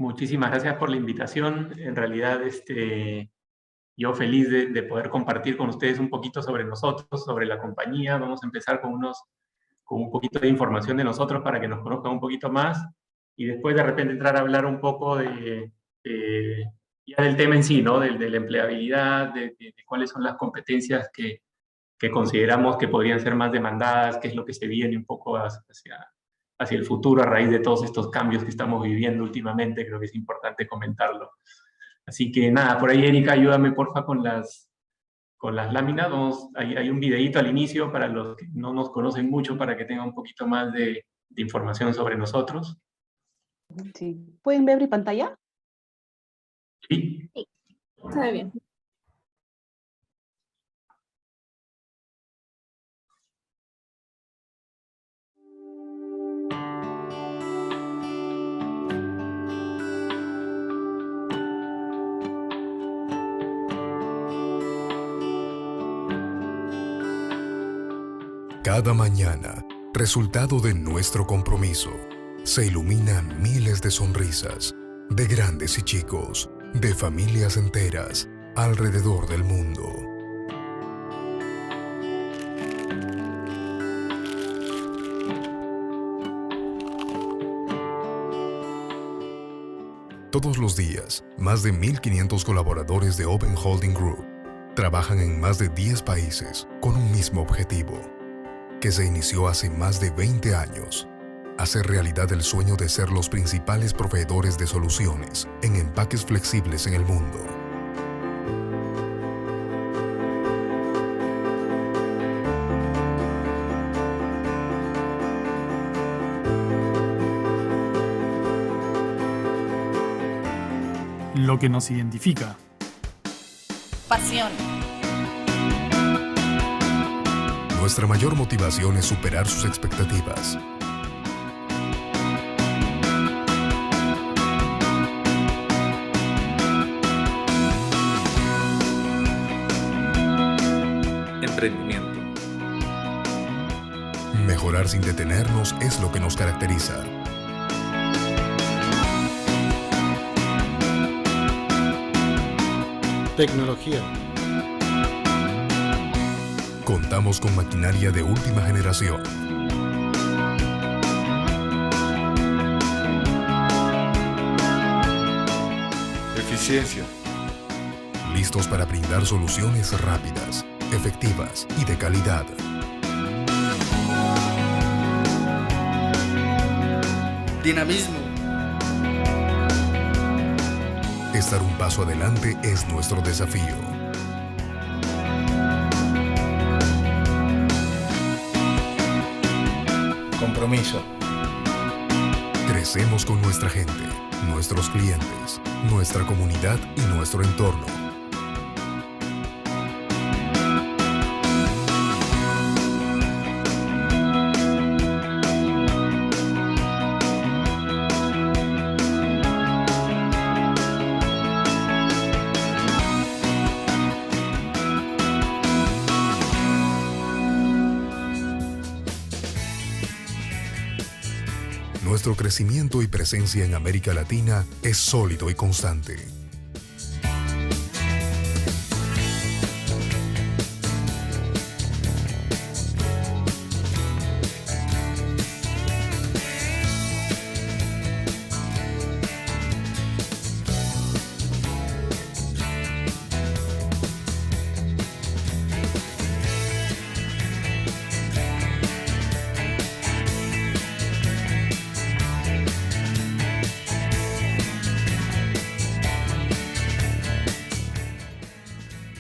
Muchísimas gracias por la invitación. En realidad, yo feliz de poder compartir con ustedes un poquito sobre nosotros, sobre la compañía. Vamos a empezar con un poquito de información de nosotros para que nos conozcan un poquito más y después de repente entrar a hablar un poco ya del tema en sí, ¿no? De la empleabilidad, de cuáles son las competencias que consideramos que podrían ser más demandadas, qué es lo que se viene un poco hacia el futuro a raíz de todos estos cambios que estamos viviendo últimamente. Creo que es importante comentarlo. Así que nada, por ahí Erika, ayúdame porfa con las láminas. Hay un videíto al inicio para los que no nos conocen mucho, para que tengan un poquito más de información sobre nosotros. Sí. ¿Pueden ver mi pantalla? Sí. Sí, está bien. Cada mañana, resultado de nuestro compromiso, se iluminan miles de sonrisas, de grandes y chicos, de familias enteras, alrededor del mundo. Todos los días, más de 1.500 colaboradores de Open Holding Group trabajan en más de 10 países con un mismo objetivo, que se inició hace más de 20 años, hacer realidad el sueño de ser los principales proveedores de soluciones en empaques flexibles en el mundo. Lo que nos identifica. Pasión. Nuestra mayor motivación es superar sus expectativas. Emprendimiento. Mejorar sin detenernos es lo que nos caracteriza. Tecnología. Contamos con maquinaria de última generación. Eficiencia. Listos para brindar soluciones rápidas, efectivas y de calidad. Dinamismo. Estar un paso adelante es nuestro desafío. Compromiso. Crecemos con nuestra gente, nuestros clientes, nuestra comunidad y nuestro entorno. Nuestro crecimiento y presencia en América Latina es sólido y constante.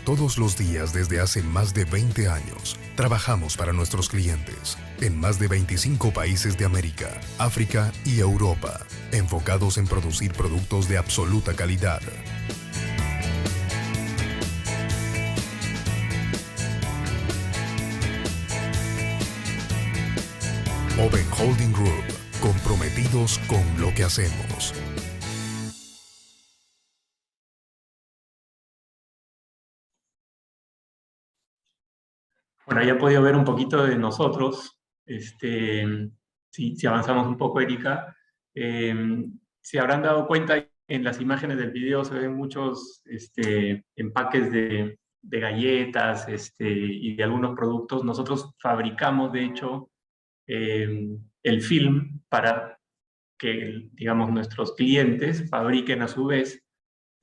Todos los días desde hace más de 20 años, trabajamos para nuestros clientes en más de 25 países de América, África y Europa, enfocados en producir productos de absoluta calidad. Open Holding Group, comprometidos con lo que hacemos. Bueno, ya he podido ver un poquito de nosotros. Si avanzamos un poco, Erika. se habrán dado cuenta, en las imágenes del video se ven muchos empaques de galletas y de algunos productos. Nosotros fabricamos, de hecho, el film para que, digamos, nuestros clientes fabriquen a su vez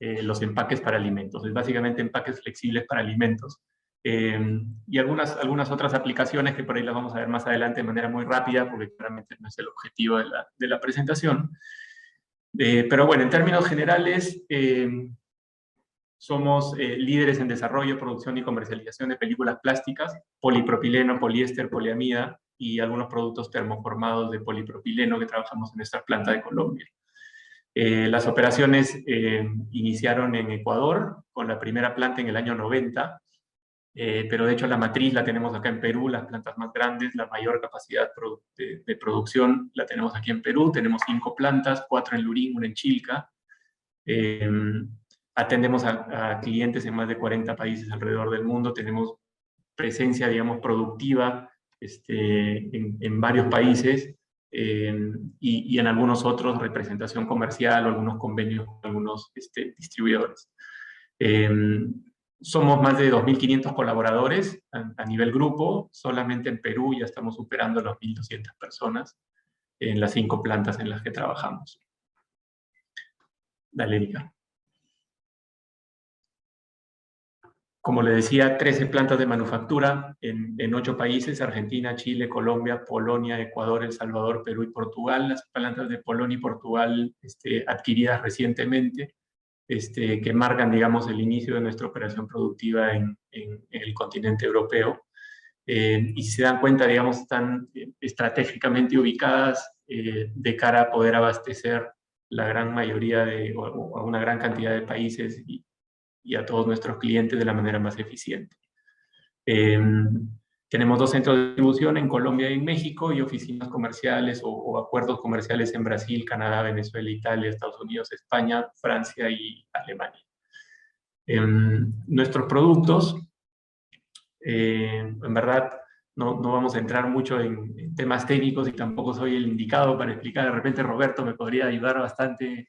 los empaques para alimentos. Es básicamente empaques flexibles para alimentos. Y algunas otras aplicaciones que por ahí las vamos a ver más adelante de manera muy rápida, porque claramente no es el objetivo de la presentación. Pero bueno, en términos generales, somos líderes en desarrollo, producción y comercialización de películas plásticas, polipropileno, poliéster, poliamida y algunos productos termoformados de polipropileno que trabajamos en nuestra planta de Colombia. Las operaciones iniciaron en Ecuador con la primera planta en el año 90, pero de hecho la matriz la tenemos acá en Perú, las plantas más grandes, la mayor capacidad de producción la tenemos aquí en Perú. Tenemos 5 plantas, 4 en Lurín, 1 en Chilca. Atendemos a clientes en más de 40 países alrededor del mundo. Tenemos presencia, digamos, productiva en varios países, y en algunos otros representación comercial o algunos convenios con algunos distribuidores. Somos más de 2.500 colaboradores a nivel grupo. Solamente en Perú ya estamos superando las 1.200 personas en las 5 plantas en las que trabajamos. Dale, Erika. Como le decía, 13 plantas de manufactura en 8 países: Argentina, Chile, Colombia, Polonia, Ecuador, El Salvador, Perú y Portugal. Las plantas de Polonia y Portugal adquiridas recientemente, que marcan, digamos, el inicio de nuestra operación productiva en el continente europeo. Y si se dan cuenta, digamos, están estratégicamente ubicadas de cara a poder abastecer la gran mayoría o una gran cantidad de países y a todos nuestros clientes de la manera más eficiente. Tenemos 2 centros de distribución en Colombia y en México, y oficinas comerciales o acuerdos comerciales en Brasil, Canadá, Venezuela, Italia, Estados Unidos, España, Francia y Alemania. Nuestros productos, en verdad, no vamos a entrar mucho en temas técnicos y tampoco soy el indicado para explicar. De repente Roberto me podría ayudar bastante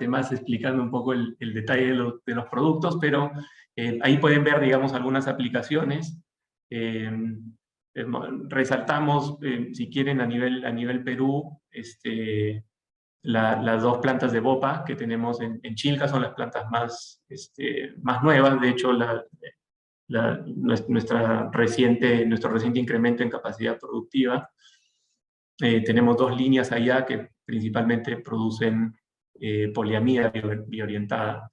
más explicando un poco el detalle de los productos, pero ahí pueden ver, digamos, algunas aplicaciones. Resaltamos, si quieren, a nivel Perú, las 2 plantas de BOPA que tenemos en Chilca son las plantas más nuevas. De hecho, nuestro reciente incremento en capacidad productiva. Tenemos 2 líneas allá que principalmente producen poliamida bioorientada.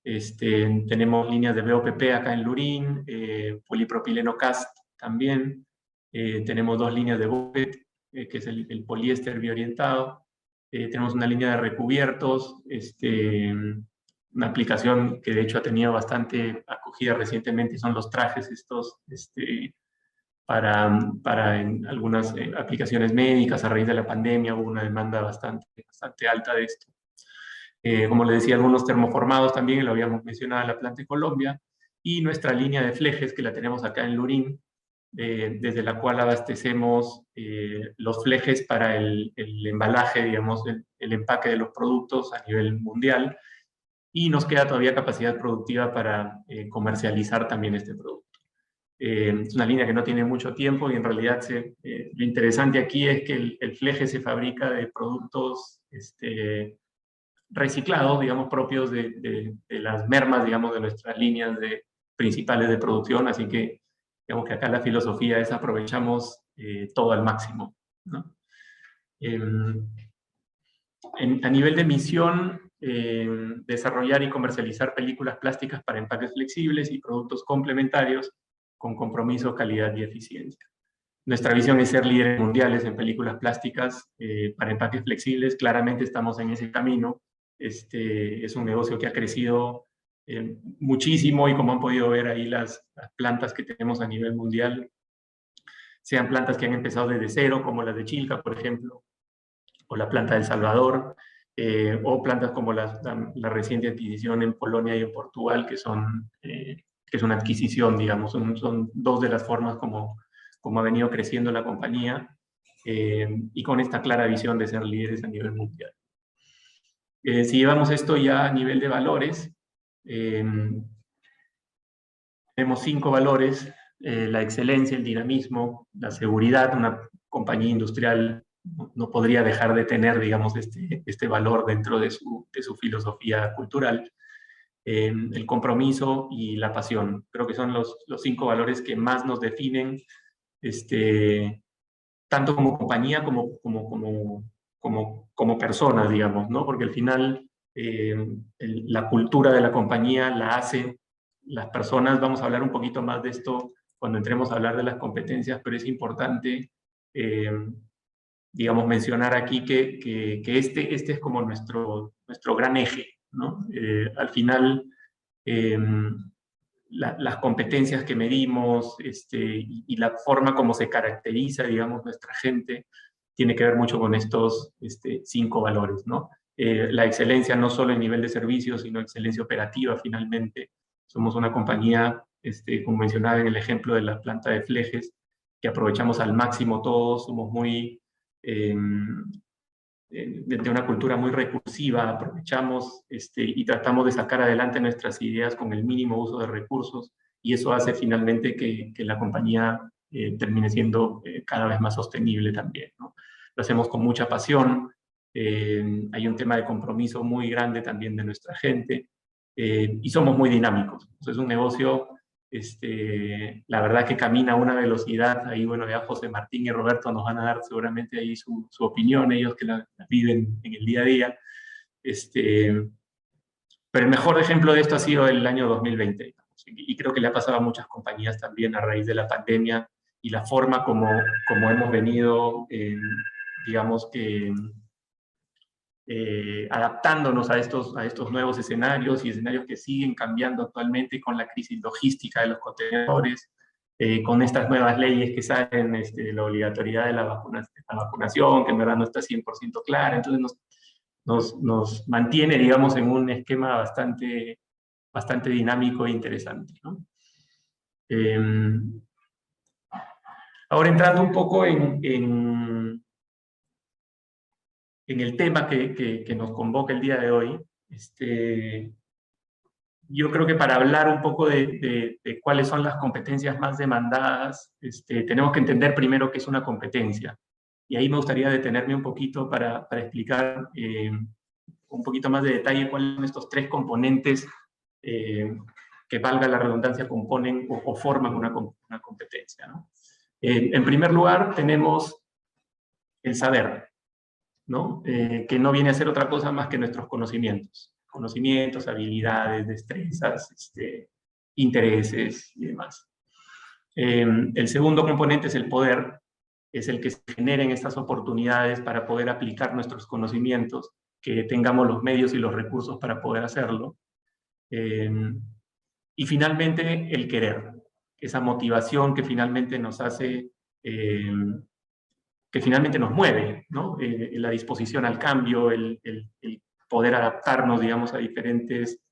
Tenemos líneas de BOPP acá en Lurín, polipropileno cast también. Tenemos 2 líneas de BOPET, que es el poliéster bioorientado. Tenemos una línea de recubiertos, una aplicación que de hecho ha tenido bastante acogida recientemente, son los trajes estos, para en algunas aplicaciones médicas. A raíz de la pandemia hubo una demanda bastante alta de esto. Como les decía, algunos termoformados también, lo habíamos mencionado en la planta de Colombia, y nuestra línea de flejes que la tenemos acá en Lurín, desde la cual abastecemos los flejes para el embalaje, digamos, el empaque de los productos a nivel mundial, y nos queda todavía capacidad productiva para comercializar también este producto. Es una línea que no tiene mucho tiempo, y en realidad lo interesante aquí es que el fleje se fabrica de productos reciclados, digamos, propios de las mermas, digamos, de nuestras líneas principales de producción. Así que, digamos que acá la filosofía es aprovechamos todo al máximo, ¿no? A nivel de misión, desarrollar y comercializar películas plásticas para empaques flexibles y productos complementarios con compromiso, calidad y eficiencia. Nuestra visión es ser líderes mundiales en películas plásticas para empaques flexibles. Claramente estamos en ese camino. Es un negocio que ha crecido muchísimo, y como han podido ver ahí, las plantas que tenemos a nivel mundial, sean plantas que han empezado desde cero, como las de Chilca, por ejemplo, o la planta de El Salvador, o plantas como la reciente adquisición en Polonia y en Portugal, que es una adquisición, digamos. Son 2 de las formas como ha venido creciendo la compañía, y con esta clara visión de ser líderes a nivel mundial. Si llevamos esto ya a nivel de valores, tenemos 5 valores: la excelencia, el dinamismo, la seguridad. Una compañía industrial no podría dejar de tener, digamos, este valor dentro de su filosofía cultural. El compromiso y la pasión. Creo que son los 5 valores que más nos definen, tanto como compañía como personas, digamos, ¿no? Porque al final la cultura de la compañía la hacen las personas. Vamos a hablar un poquito más de esto cuando entremos a hablar de las competencias, pero es importante, digamos, mencionar aquí que este es como nuestro gran eje, ¿no? Al final, las competencias que medimos y la forma como se caracteriza, digamos, nuestra gente, tiene que ver mucho con estos 5 valores, ¿no? La excelencia no solo en nivel de servicio, sino excelencia operativa, finalmente. Somos una compañía, como mencionaba en el ejemplo de la planta de Flejes, que aprovechamos al máximo todo. Somos muy... de una cultura muy recursiva, aprovechamos y tratamos de sacar adelante nuestras ideas con el mínimo uso de recursos, y eso hace finalmente que la compañía termine siendo cada vez más sostenible también, ¿no? Lo hacemos con mucha pasión. Hay un tema de compromiso muy grande también de nuestra gente, y somos muy dinámicos. Entonces, es un negocio, la verdad, que camina a una velocidad. Ahí, bueno, ya José Martín y Roberto nos van a dar seguramente ahí su opinión, ellos que la viven en el día a día. Pero el mejor ejemplo de esto ha sido el año 2020, y creo que le ha pasado a muchas compañías también a raíz de la pandemia, y la forma como hemos venido, digamos que, adaptándonos a estos nuevos escenarios, y escenarios que siguen cambiando actualmente con la crisis logística de los contenedores, con estas nuevas leyes que salen, la obligatoriedad de la vacunación, que en verdad no está 100% clara. Entonces nos mantiene, digamos, en un esquema bastante dinámico e interesante, ¿no? Ahora, entrando un poco en el tema que nos convoca el día de hoy, yo creo que para hablar un poco de cuáles son las competencias más demandadas, tenemos que entender primero qué es una competencia. Y ahí me gustaría detenerme un poquito para explicar un poquito más de detalle cuáles son estos 3 componentes que, valga la redundancia, componen o forman una competencia, ¿no? En primer lugar, tenemos el saber, ¿no? Que no viene a ser otra cosa más que nuestros conocimientos, habilidades, destrezas, intereses y demás. El segundo componente es el poder, es el que se generen estas oportunidades para poder aplicar nuestros conocimientos, que tengamos los medios y los recursos para poder hacerlo. Y finalmente, el querer, esa motivación que finalmente nos hace, que finalmente nos mueve, ¿no? La disposición al cambio, el poder adaptarnos, digamos, a diferentes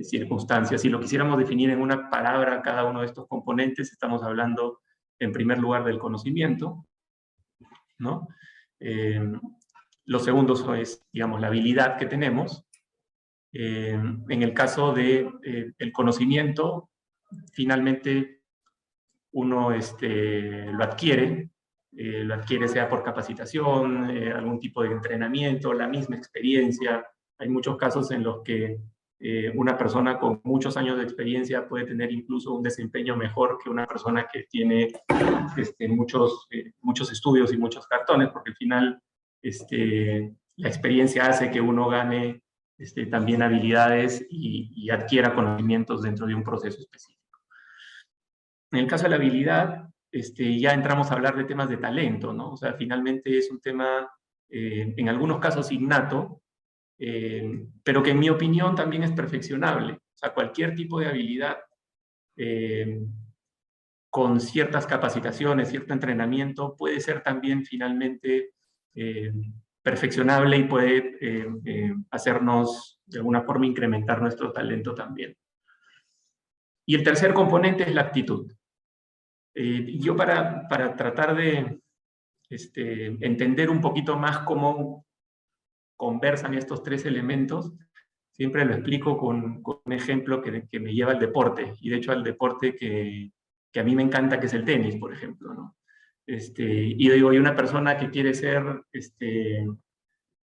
circunstancias. Si lo quisiéramos definir en una palabra cada uno de estos componentes, estamos hablando, en primer lugar, del conocimiento, ¿no? Lo segundo es, digamos, la habilidad que tenemos. En el caso del conocimiento, finalmente uno lo adquiere sea por capacitación, algún tipo de entrenamiento, la misma experiencia. Hay muchos casos en los que una persona con muchos años de experiencia puede tener incluso un desempeño mejor que una persona que tiene muchos estudios y muchos cartones, porque al final la experiencia hace que uno gane también habilidades y adquiera conocimientos dentro de un proceso específico. En el caso de la habilidad, ya entramos a hablar de temas de talento, ¿no? O sea, finalmente es un tema, en algunos casos innato, pero que en mi opinión también es perfeccionable. O sea, cualquier tipo de habilidad, con ciertas capacitaciones, cierto entrenamiento, puede ser también finalmente perfeccionable, y puede hacernos de alguna forma incrementar nuestro talento también. Y el tercer componente es la actitud. Yo para tratar de entender un poquito más cómo conversan estos tres elementos, siempre lo explico con un ejemplo que me lleva al deporte, y de hecho al deporte que a mí me encanta, que es el tenis, por ejemplo, ¿no? Y yo digo, hay una persona que quiere ser,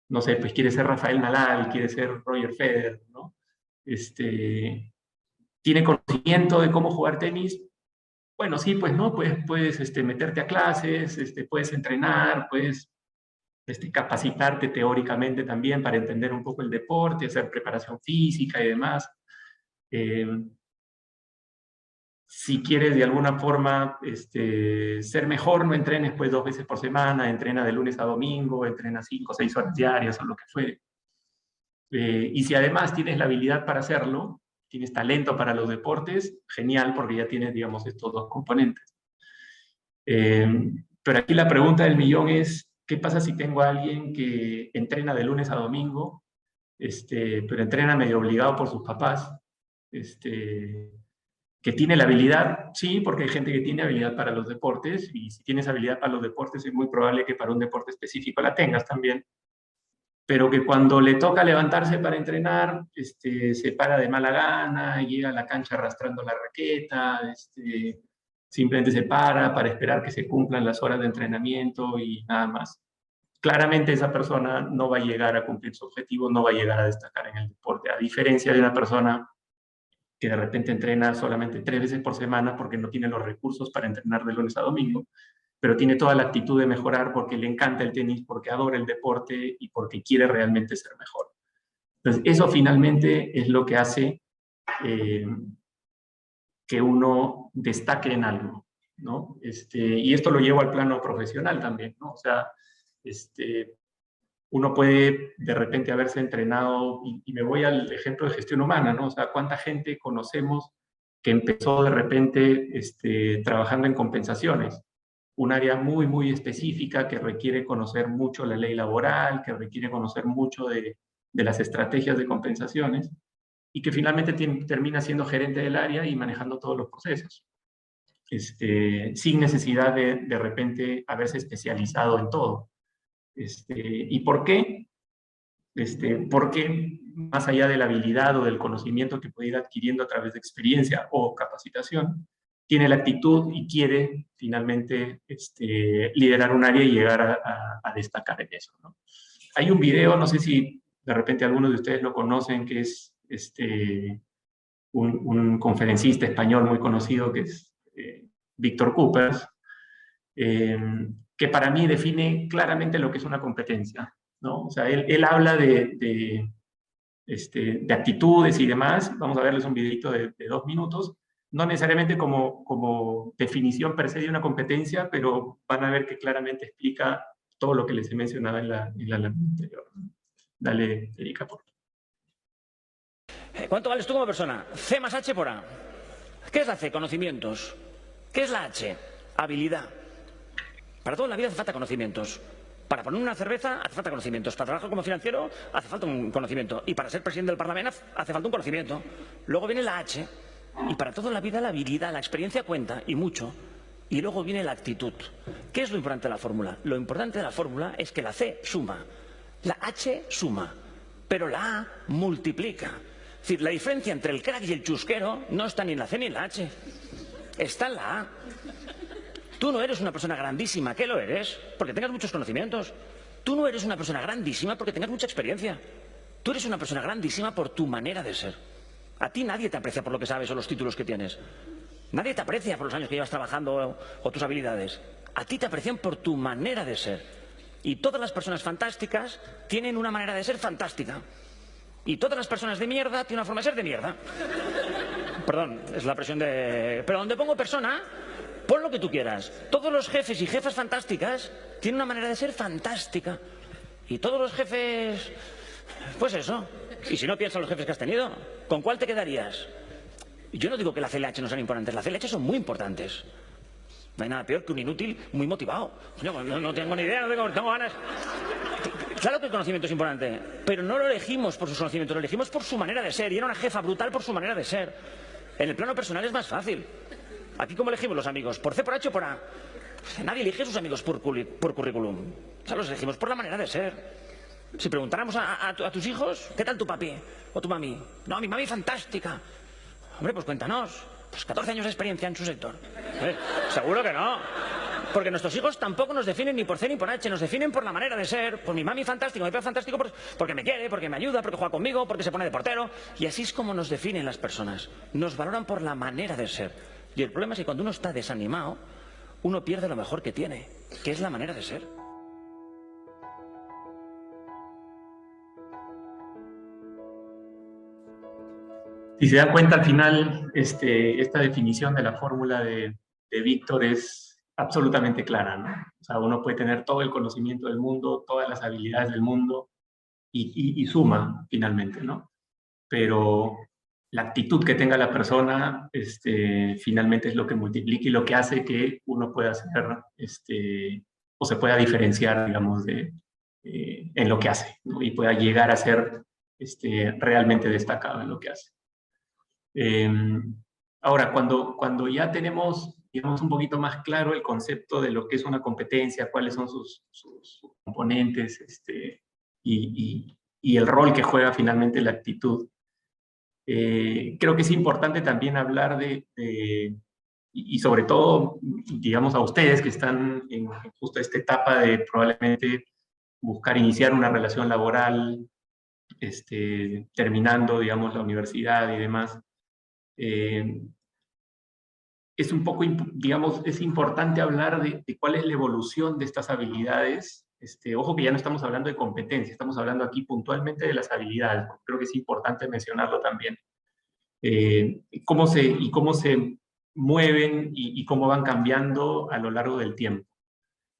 no sé, pues quiere ser Rafael Nadal, quiere ser Roger Federer, ¿no? ¿Tiene conocimiento de cómo jugar tenis? Bueno, sí, pues no, puedes meterte a clases, puedes entrenar, puedes capacitarte teóricamente también para entender un poco el deporte, hacer preparación física y demás. Si quieres de alguna forma ser mejor, no entrenes pues 2 veces por semana, entrena de lunes a domingo, entrena 5 o 6 horas diarias o lo que fuere. Y si además tienes la habilidad para hacerlo, tienes talento para los deportes, genial, porque ya tienes, digamos, estos dos componentes. Pero aquí la pregunta del millón es, ¿qué pasa si tengo a alguien que entrena de lunes a domingo, pero entrena medio obligado por sus papás, que tiene la habilidad? Sí, porque hay gente que tiene habilidad para los deportes, y si tienes habilidad para los deportes es muy probable que para un deporte específico la tengas también, pero que cuando le toca levantarse para entrenar, se para de mala gana, llega a la cancha arrastrando la raqueta, simplemente se para esperar que se cumplan las horas de entrenamiento y nada más. Claramente esa persona no va a llegar a cumplir su objetivo, no va a llegar a destacar en el deporte, a diferencia de una persona que de repente entrena solamente 3 veces por semana porque no tiene los recursos para entrenar de lunes a domingo, pero tiene toda la actitud de mejorar porque le encanta el tenis, porque adora el deporte y porque quiere realmente ser mejor. Entonces, eso finalmente es lo que hace que uno destaque en algo, ¿no? Y esto lo llevo al plano profesional también, ¿no? O sea, uno puede de repente haberse entrenado, y me voy al ejemplo de gestión humana, ¿no? O sea, ¿cuánta gente conocemos que empezó de repente trabajando en compensaciones? Un área muy, muy específica que requiere conocer mucho la ley laboral, que requiere conocer mucho de las estrategias de compensaciones, y que finalmente termina siendo gerente del área y manejando todos los procesos, sin necesidad de repente haberse especializado en todo. ¿Y por qué? Porque más allá de la habilidad o del conocimiento que puede ir adquiriendo a través de experiencia o capacitación, tiene la actitud y quiere finalmente liderar un área y llegar a destacar en eso, ¿no? Hay un video, no sé si de repente algunos de ustedes lo conocen, que es un conferencista español muy conocido, que es Víctor Coopers, que para mí define claramente lo que es una competencia, ¿no? O sea, él habla de actitudes y demás. Vamos a verles un videito de 2 minutos, no necesariamente como definición per se de una competencia, pero van a ver que claramente explica todo lo que les he mencionado en la lámina anterior. Dale, Erika, por favor. ¿Cuánto vales tú como persona? C más H por A. ¿Qué es la C? Conocimientos. ¿Qué es la H? Habilidad. Para toda la vida hace falta conocimientos. Para poner una cerveza hace falta conocimientos. Para trabajar como financiero hace falta un conocimiento. Y para ser presidente del Parlamento hace falta un conocimiento. Luego viene la H. Y para toda la vida la habilidad, la experiencia cuenta, y mucho. Y luego viene la actitud. ¿Qué es lo importante de la fórmula? Lo importante de la fórmula es que la C suma, la H suma, pero la A multiplica. Es decir, la diferencia entre el crack y el chusquero no está ni en la C ni en la H. Está en la A. Tú no eres una persona grandísima. ¿Qué lo eres? Porque tengas muchos conocimientos. Tú no eres una persona grandísima porque tengas mucha experiencia. Tú eres una persona grandísima por tu manera de ser. A ti nadie te aprecia por lo que sabes o los títulos que tienes. Nadie te aprecia por los años que llevas trabajando o tus habilidades. A ti te aprecian por tu manera de ser. Y todas las personas fantásticas tienen una manera de ser fantástica. Y todas las personas de mierda tienen una forma de ser de mierda. Perdón, es la presión de... Pero donde pongo persona, pon lo que tú quieras. Todos los jefes y jefas fantásticas tienen una manera de ser fantástica. Y todos los jefes... Pues eso. Y si no piensas en los jefes que has tenido, ¿con cuál te quedarías? Yo no digo que la CLH no sean importantes. Las CLH son muy importantes. No hay nada peor que un inútil muy motivado. No tengo ni idea, no tengo ganas. Claro que el conocimiento es importante, pero no lo elegimos por sus conocimientos, lo elegimos por su manera de ser. Y era una jefa brutal por su manera de ser. En el plano personal es más fácil. Aquí, ¿cómo elegimos los amigos? ¿Por C, por H o por A? Nadie elige a sus amigos por currículum. O sea, los elegimos por la manera de ser. Si preguntáramos a tus hijos, ¿qué tal tu papi o tu mami? No, mi mami fantástica. Hombre, pues cuéntanos. Pues 14 años de experiencia en su sector. Seguro que no. Porque nuestros hijos tampoco nos definen ni por C ni por H, nos definen por la manera de ser. Pues mi mami fantástico, mi papá fantástico, porque me quiere, porque me ayuda, porque juega conmigo, porque se pone de portero. Y así es como nos definen las personas. Nos valoran por la manera de ser. Y el problema es que cuando uno está desanimado, uno pierde lo mejor que tiene, que es la manera de ser. Si se dan cuenta, al final, esta definición de la fórmula de Víctor es absolutamente clara, ¿no? O sea, uno puede tener todo el conocimiento del mundo, todas las habilidades del mundo, y suma, finalmente, ¿no? Pero la actitud que tenga la persona, finalmente es lo que multiplica y lo que hace que uno pueda hacer, o se pueda diferenciar, digamos, en lo que hace, ¿no? Y pueda llegar a ser realmente destacado en lo que hace. Ahora, cuando ya tenemos, digamos, un poquito más claro el concepto de lo que es una competencia, cuáles son sus componentes, y el rol que juega finalmente la actitud, creo que es importante también hablar y sobre todo, digamos, a ustedes que están en justo esta etapa de probablemente buscar iniciar una relación laboral, terminando, digamos, la universidad y demás. Es un poco, digamos, es importante hablar de cuál es la evolución de estas habilidades. Ojo que ya no estamos hablando de competencia, estamos hablando aquí puntualmente de las habilidades. Creo que es importante mencionarlo también. Cómo se mueven y cómo van cambiando a lo largo del tiempo.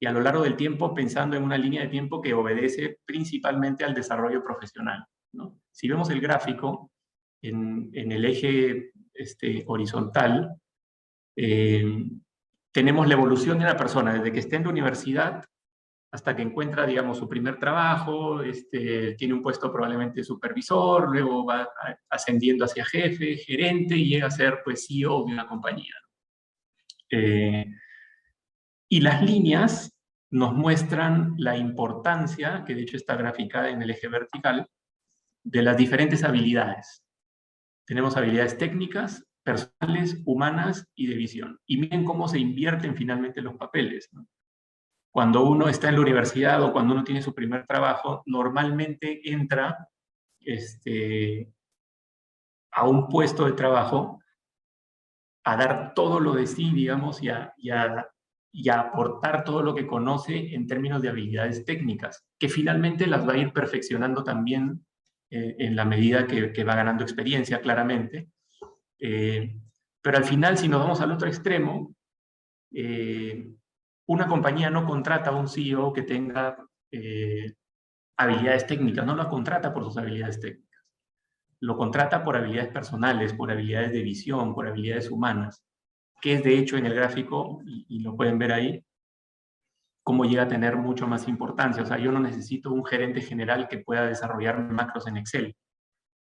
Y a lo largo del tiempo pensando en una línea de tiempo que obedece principalmente al desarrollo profesional, ¿no? Si vemos el gráfico, en el eje horizontal, tenemos la evolución de una persona desde que está en la universidad hasta que encuentra, digamos, su primer trabajo, tiene un puesto probablemente supervisor, luego va ascendiendo hacia jefe, gerente, y llega a ser, pues, CEO de una compañía. Y las líneas nos muestran la importancia, que de hecho está graficada en el eje vertical, de las diferentes habilidades. Tenemos habilidades técnicas, personales, humanas y de visión. Y miren cómo se invierten finalmente los papeles, ¿no? Cuando uno está en la universidad o cuando uno tiene su primer trabajo, normalmente entra a un puesto de trabajo a dar todo lo de sí, digamos, y a aportar todo lo que conoce en términos de habilidades técnicas, que finalmente las va a ir perfeccionando también en la medida que va ganando experiencia, claramente. Pero al final, si nos vamos al otro extremo, una compañía no contrata a un CEO que tenga habilidades técnicas, no lo contrata por sus habilidades técnicas, lo contrata por habilidades personales, por habilidades de visión, por habilidades humanas, que es de hecho en el gráfico, y lo pueden ver ahí, cómo llega a tener mucho más importancia. O sea, yo no necesito un gerente general que pueda desarrollar macros en Excel,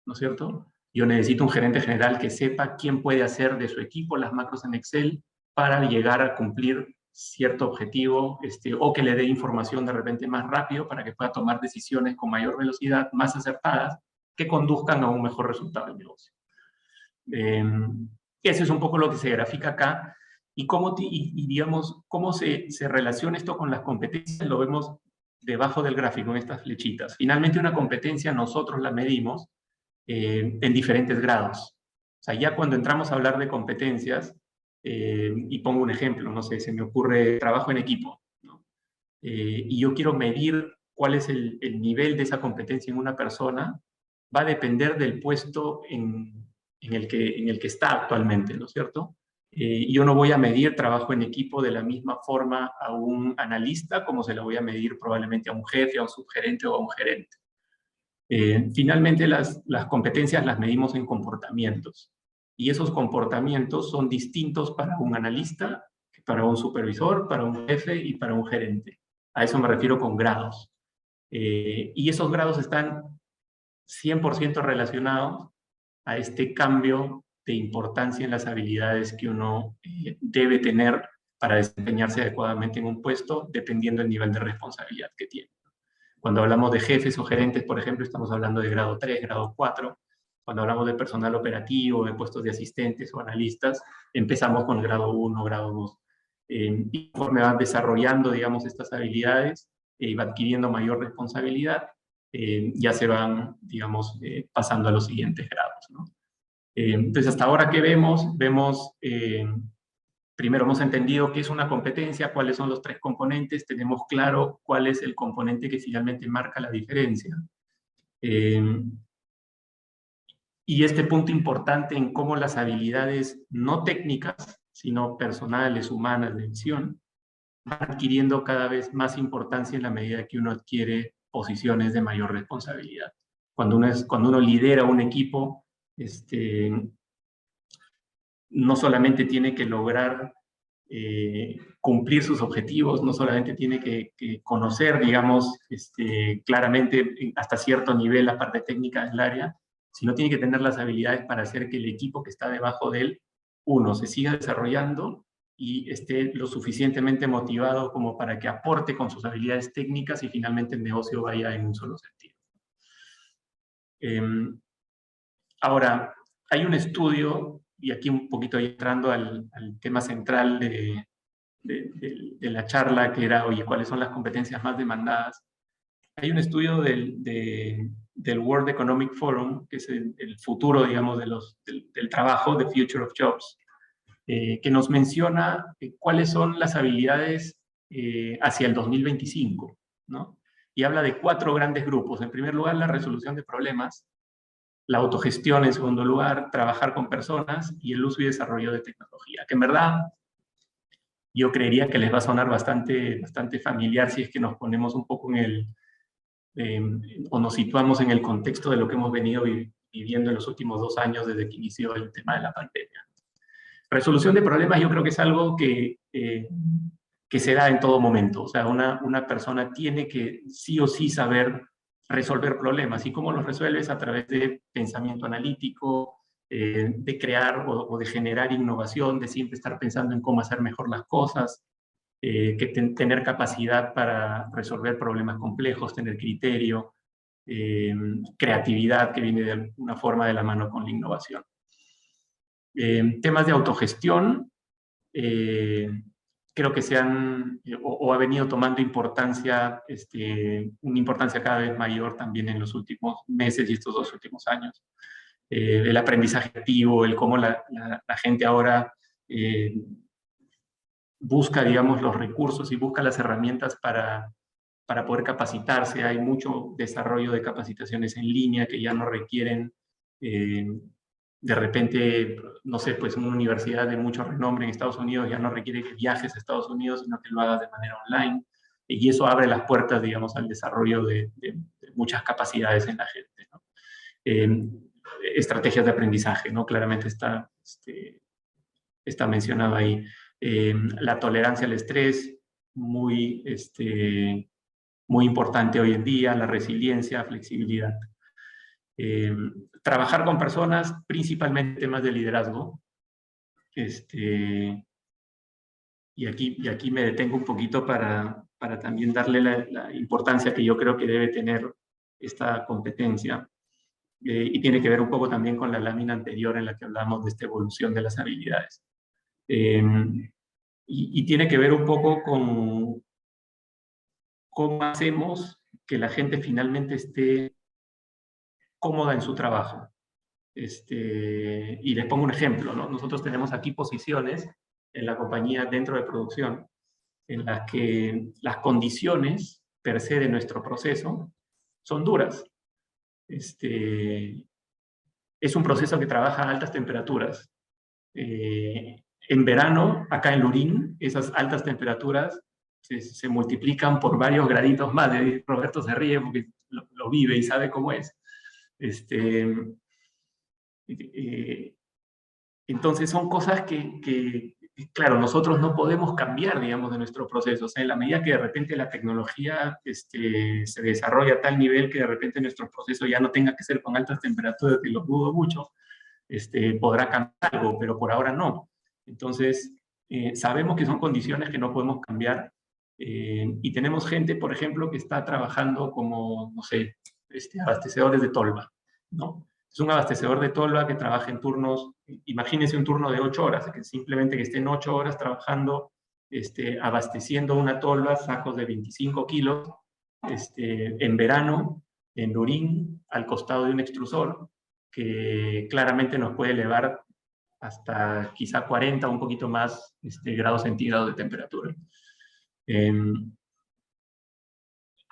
¿no es cierto? Yo necesito un gerente general que sepa quién puede hacer de su equipo las macros en Excel para llegar a cumplir cierto objetivo, o que le dé información de repente más rápido para que pueda tomar decisiones con mayor velocidad, más acertadas, que conduzcan a un mejor resultado del negocio. Eso es un poco lo que se grafica acá. Y digamos, cómo se relaciona esto con las competencias, lo vemos debajo del gráfico, en estas flechitas. Finalmente, una competencia nosotros la medimos en diferentes grados. O sea, ya cuando entramos a hablar de competencias, y pongo un ejemplo, no sé, se me ocurre trabajo en equipo, ¿no? Y yo quiero medir cuál es el nivel de esa competencia en una persona, va a depender del puesto en el que está actualmente, ¿no es cierto? Yo no voy a medir trabajo en equipo de la misma forma a un analista como se lo voy a medir probablemente a un jefe, a un subgerente o a un gerente. Finalmente, las competencias las medimos en comportamientos. Y esos comportamientos son distintos para un analista, para un supervisor, para un jefe y para un gerente. A eso me refiero con grados. Y esos grados están 100% relacionados a este cambio de importancia en las habilidades que uno debe tener para desempeñarse adecuadamente en un puesto, dependiendo del nivel de responsabilidad que tiene. Cuando hablamos de jefes o gerentes, por ejemplo, estamos hablando de grado 3, grado 4. Cuando hablamos de personal operativo, de puestos de asistentes o analistas, empezamos con el grado 1, grado 2. Y conforme van desarrollando, digamos, estas habilidades y va adquiriendo mayor responsabilidad, ya se van, digamos, pasando a los siguientes grados, ¿no? Entonces, hasta ahora, ¿qué vemos? Vemos, primero hemos entendido qué es una competencia, cuáles son los 3 componentes, tenemos claro cuál es el componente que finalmente marca la diferencia. Y este punto importante en cómo las habilidades no técnicas, sino personales, humanas, de visión, van adquiriendo cada vez más importancia en la medida que uno adquiere posiciones de mayor responsabilidad. Cuando uno lidera un equipo, no solamente tiene que lograr cumplir sus objetivos, no solamente tiene que conocer, digamos, claramente hasta cierto nivel la parte técnica del área, sino tiene que tener las habilidades para hacer que el equipo que está debajo de él, uno, se siga desarrollando y esté lo suficientemente motivado como para que aporte con sus habilidades técnicas y finalmente el negocio vaya en un solo sentido. Ahora, hay un estudio, y aquí un poquito entrando al tema central de la charla, que era, oye, ¿cuáles son las competencias más demandadas? Hay un estudio del World Economic Forum, que es el futuro, digamos, del trabajo, The Future of Jobs, que nos menciona cuáles son las habilidades hacia el 2025, ¿no? Y habla de 4 grandes grupos. En primer lugar, la resolución de problemas, la autogestión en segundo lugar, trabajar con personas y el uso y desarrollo de tecnología, que en verdad yo creería que les va a sonar bastante familiar si es que nos ponemos un poco o nos situamos en el contexto de lo que hemos venido viviendo en los últimos 2 años desde que inició el tema de la pandemia. Resolución de problemas yo creo que es algo que se da en todo momento. O sea, una persona tiene que sí o sí saber resolver problemas. ¿Y cómo los resuelves? A través de pensamiento analítico, de crear o de generar innovación, de siempre estar pensando en cómo hacer mejor las cosas, tener capacidad para resolver problemas complejos, tener criterio, creatividad que viene de alguna forma de la mano con la innovación. Temas de autogestión, creo que ha venido tomando importancia, una importancia cada vez mayor también en los últimos meses y estos 2 últimos años. El aprendizaje activo, el cómo la gente ahora busca, digamos, los recursos y busca las herramientas para poder capacitarse. Hay mucho desarrollo de capacitaciones en línea que ya no requieren, de repente, no sé, pues una universidad de mucho renombre en Estados Unidos ya no requiere que viajes a Estados Unidos, sino que lo hagas de manera online. Y eso abre las puertas, digamos, al desarrollo de muchas capacidades en la gente, ¿no? Estrategias de aprendizaje, ¿no? Claramente está mencionado ahí. La tolerancia al estrés, muy importante hoy en día, la resiliencia, flexibilidad. Trabajar con personas, principalmente temas de liderazgo. Y aquí me detengo un poquito para también darle la importancia que yo creo que debe tener esta competencia. Y tiene que ver un poco también con la lámina anterior en la que hablamos de esta evolución de las habilidades. Y tiene que ver un poco con cómo hacemos que la gente finalmente esté cómoda en su trabajo. Y les pongo un ejemplo, ¿no? Nosotros tenemos aquí posiciones en la compañía dentro de producción en las que las condiciones per se de nuestro proceso son duras. Es un proceso que trabaja a altas temperaturas. En verano, acá en Lurín, esas altas temperaturas se multiplican por varios graditos más. Roberto se ríe porque lo vive y sabe cómo es. Entonces son cosas que, claro, nosotros no podemos cambiar, digamos, de nuestro proceso. O sea, en la medida que de repente la tecnología se desarrolla a tal nivel que de repente nuestro proceso ya no tenga que ser con altas temperaturas, que lo dudo mucho, podrá cambiar algo, pero por ahora no. Entonces, sabemos que son condiciones que no podemos cambiar, Y tenemos gente, por ejemplo, que está trabajando como, no sé, abastecedores de tolva, ¿no? Es un abastecedor de tolva que trabaja en turnos, imagínense un turno de 8 horas, que simplemente que estén 8 horas trabajando, abasteciendo una tolva, sacos de 25 kilos, en verano, en Lurín, al costado de un extrusor, que claramente nos puede elevar hasta quizá 40 o un poquito más grados centígrados de temperatura.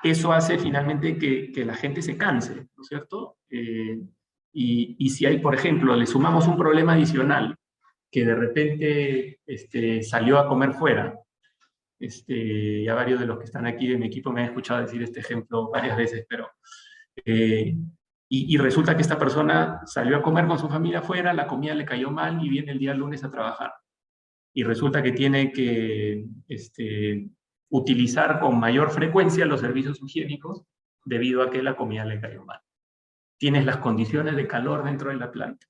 Eso hace finalmente que la gente se canse, ¿no es cierto? Y si hay, por ejemplo, le sumamos un problema adicional, que de repente salió a comer fuera, ya varios de los que están aquí de mi equipo me han escuchado decir este ejemplo varias veces, pero y resulta que esta persona salió a comer con su familia afuera, la comida le cayó mal y viene el día lunes a trabajar. Y resulta que tiene que utilizar con mayor frecuencia los servicios higiénicos debido a que la comida le cayó mal. Tienes las condiciones de calor dentro de la planta.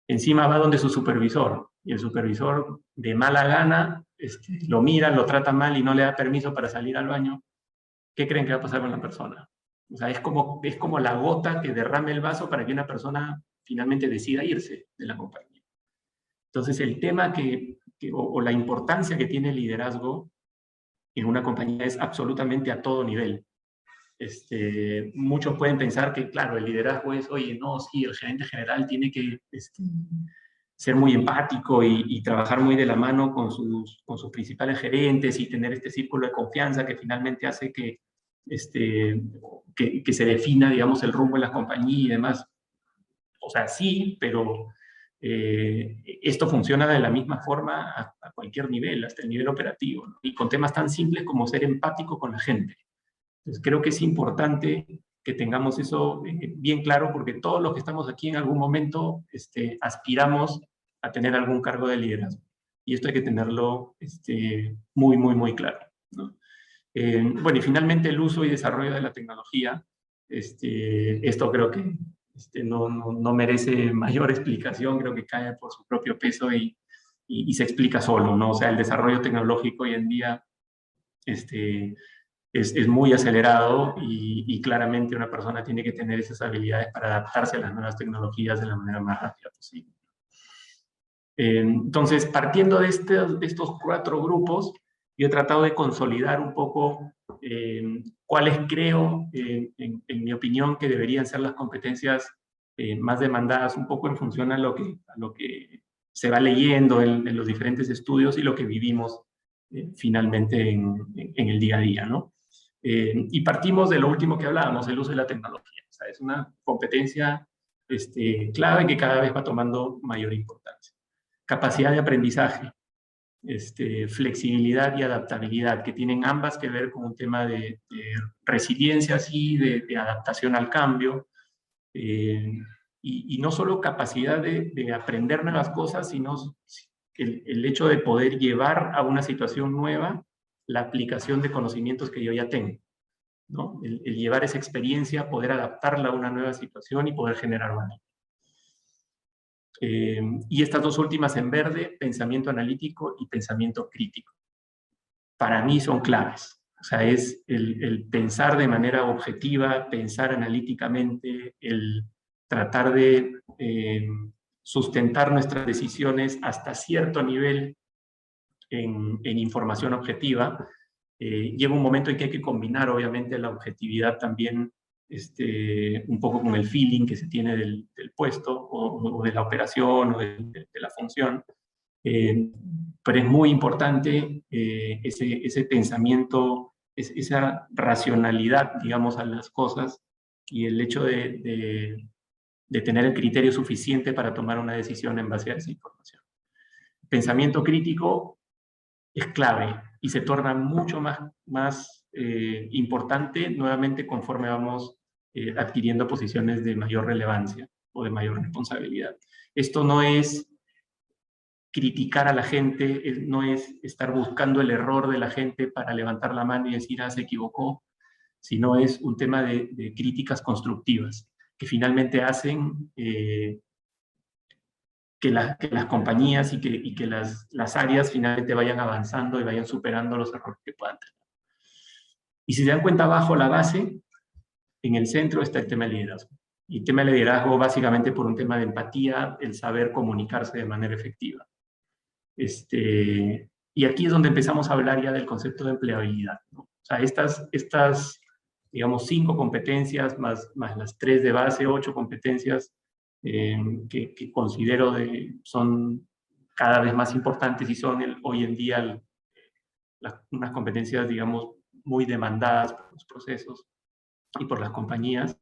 Encima va donde su supervisor, y el supervisor de mala gana lo mira, lo trata mal y no le da permiso para salir al baño. ¿Qué creen que va a pasar con la persona? O sea, es como la gota que derrame el vaso para que una persona finalmente decida irse de la compañía. Entonces, el tema o la importancia que tiene el liderazgo en una compañía es absolutamente a todo nivel. Muchos pueden pensar que, claro, el liderazgo es, oye, no, sí, el gerente general tiene que ser muy empático y trabajar muy de la mano con sus principales gerentes y tener este círculo de confianza que finalmente hace que se defina, digamos, el rumbo de la compañía y demás. O sea, sí, pero esto funciona de la misma forma a cualquier nivel, hasta el nivel operativo, ¿no? Y con temas tan simples como ser empático con la gente. Entonces, creo que es importante que tengamos eso bien claro, porque todos los que estamos aquí en algún momento aspiramos a tener algún cargo de liderazgo. Y esto hay que tenerlo muy, muy, muy claro, ¿no? Bueno, y finalmente el uso y desarrollo de la tecnología. Esto creo que no merece mayor explicación, creo que cae por su propio peso y se explica solo, ¿no? O sea, el desarrollo tecnológico hoy en día es muy acelerado y claramente una persona tiene que tener esas habilidades para adaptarse a las nuevas tecnologías de la manera más rápida posible. Entonces, partiendo de estos 4 grupos, yo he tratado de consolidar un poco cuáles creo, en mi opinión, que deberían ser las competencias más demandadas, un poco en función a lo que se va leyendo en los diferentes estudios y lo que vivimos finalmente en el día a día, ¿no? Y partimos de lo último que hablábamos, el uso de la tecnología. O sea, es una competencia clave que cada vez va tomando mayor importancia. Capacidad de aprendizaje, flexibilidad y adaptabilidad, que tienen ambas que ver con un tema de resiliencia, sí, de adaptación al cambio, y no solo capacidad de aprender nuevas cosas, sino el hecho de poder llevar a una situación nueva la aplicación de conocimientos que yo ya tengo, ¿no? El llevar esa experiencia, poder adaptarla a una nueva situación y poder generar valor. Y estas 2 últimas en verde, pensamiento analítico y pensamiento crítico. Para mí son claves. O sea, es el pensar de manera objetiva, pensar analíticamente, el tratar de sustentar nuestras decisiones hasta cierto nivel en información objetiva. Llega un momento en que hay que combinar, obviamente, la objetividad también un poco con el feeling que se tiene del puesto o de la operación o de la función. Pero es muy importante ese pensamiento, esa racionalidad, digamos, a las cosas y el hecho de tener el criterio suficiente para tomar una decisión en base a esa información. Pensamiento crítico es clave y se torna mucho más importante nuevamente conforme vamos adquiriendo posiciones de mayor relevancia o de mayor responsabilidad. Esto no es criticar a la gente, no es estar buscando el error de la gente para levantar la mano y decir, ah, se equivocó, sino es un tema de críticas constructivas que finalmente hacen que las compañías y que las áreas finalmente vayan avanzando y vayan superando los errores que puedan tener. Y si se dan cuenta, abajo la base, en el centro está el tema del liderazgo. Y el tema del liderazgo básicamente por un tema de empatía, el saber comunicarse de manera efectiva. Y aquí es donde empezamos a hablar ya del concepto de empleabilidad, ¿no? O sea, estas digamos, 5 competencias más las 3 de base, 8 competencias que considero son cada vez más importantes y son hoy en día unas competencias, digamos, muy demandadas por los procesos y por las compañías,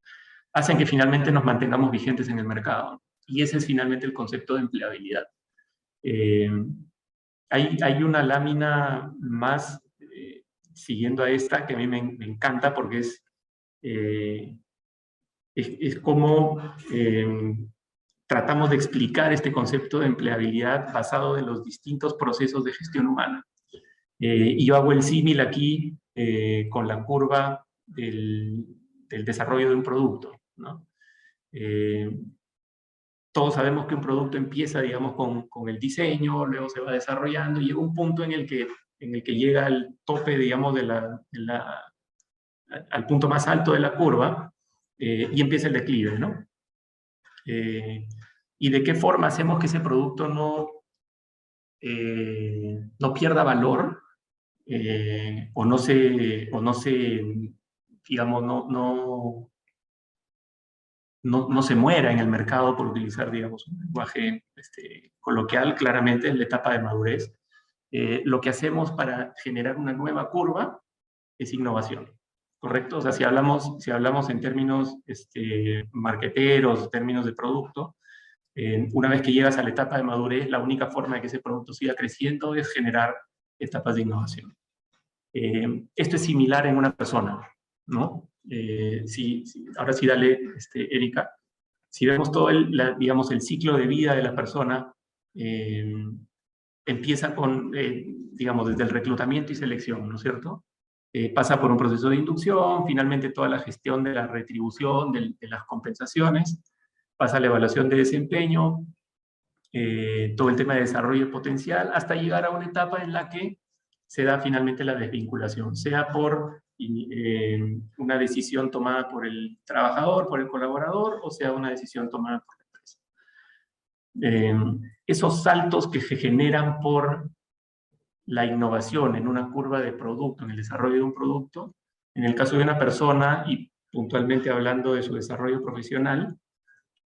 hacen que finalmente nos mantengamos vigentes en el mercado. Y ese es finalmente el concepto de empleabilidad. Hay una lámina más siguiendo a esta que a mí me encanta porque es como tratamos de explicar este concepto de empleabilidad basado en los distintos procesos de gestión humana. Y yo hago el símil aquí con la curva del desarrollo de un producto, ¿no? Todos sabemos que un producto empieza, digamos, con el diseño, luego se va desarrollando y llega un punto en el que llega al tope, digamos, al punto más alto de la curva y empieza el declive, ¿no? ¿Y de qué forma hacemos que ese producto no pierda valor o no se, digamos, no se muera en el mercado, por utilizar, digamos, un lenguaje coloquial? Claramente en la etapa de madurez. Lo que hacemos para generar una nueva curva es innovación, ¿correcto? O sea, si hablamos en términos marketeros, términos de producto, una vez que llegas a la etapa de madurez, la única forma de que ese producto siga creciendo es generar etapas de innovación. Esto es similar en una persona, ¿no? Ahora sí, dale, Erika. Si vemos todo digamos, el ciclo de vida de la persona, empieza con, digamos, desde el reclutamiento y selección, ¿no es cierto? Pasa por un proceso de inducción, finalmente toda la gestión de la retribución, de las compensaciones, pasa a la evaluación de desempeño, todo el tema de desarrollo potencial, hasta llegar a una etapa en la que se da finalmente la desvinculación, sea por una decisión tomada por el trabajador, por el colaborador, o sea una decisión tomada por la empresa. Esos saltos que se generan por la innovación en una curva de producto, en el desarrollo de un producto, en el caso de una persona, y puntualmente hablando de su desarrollo profesional,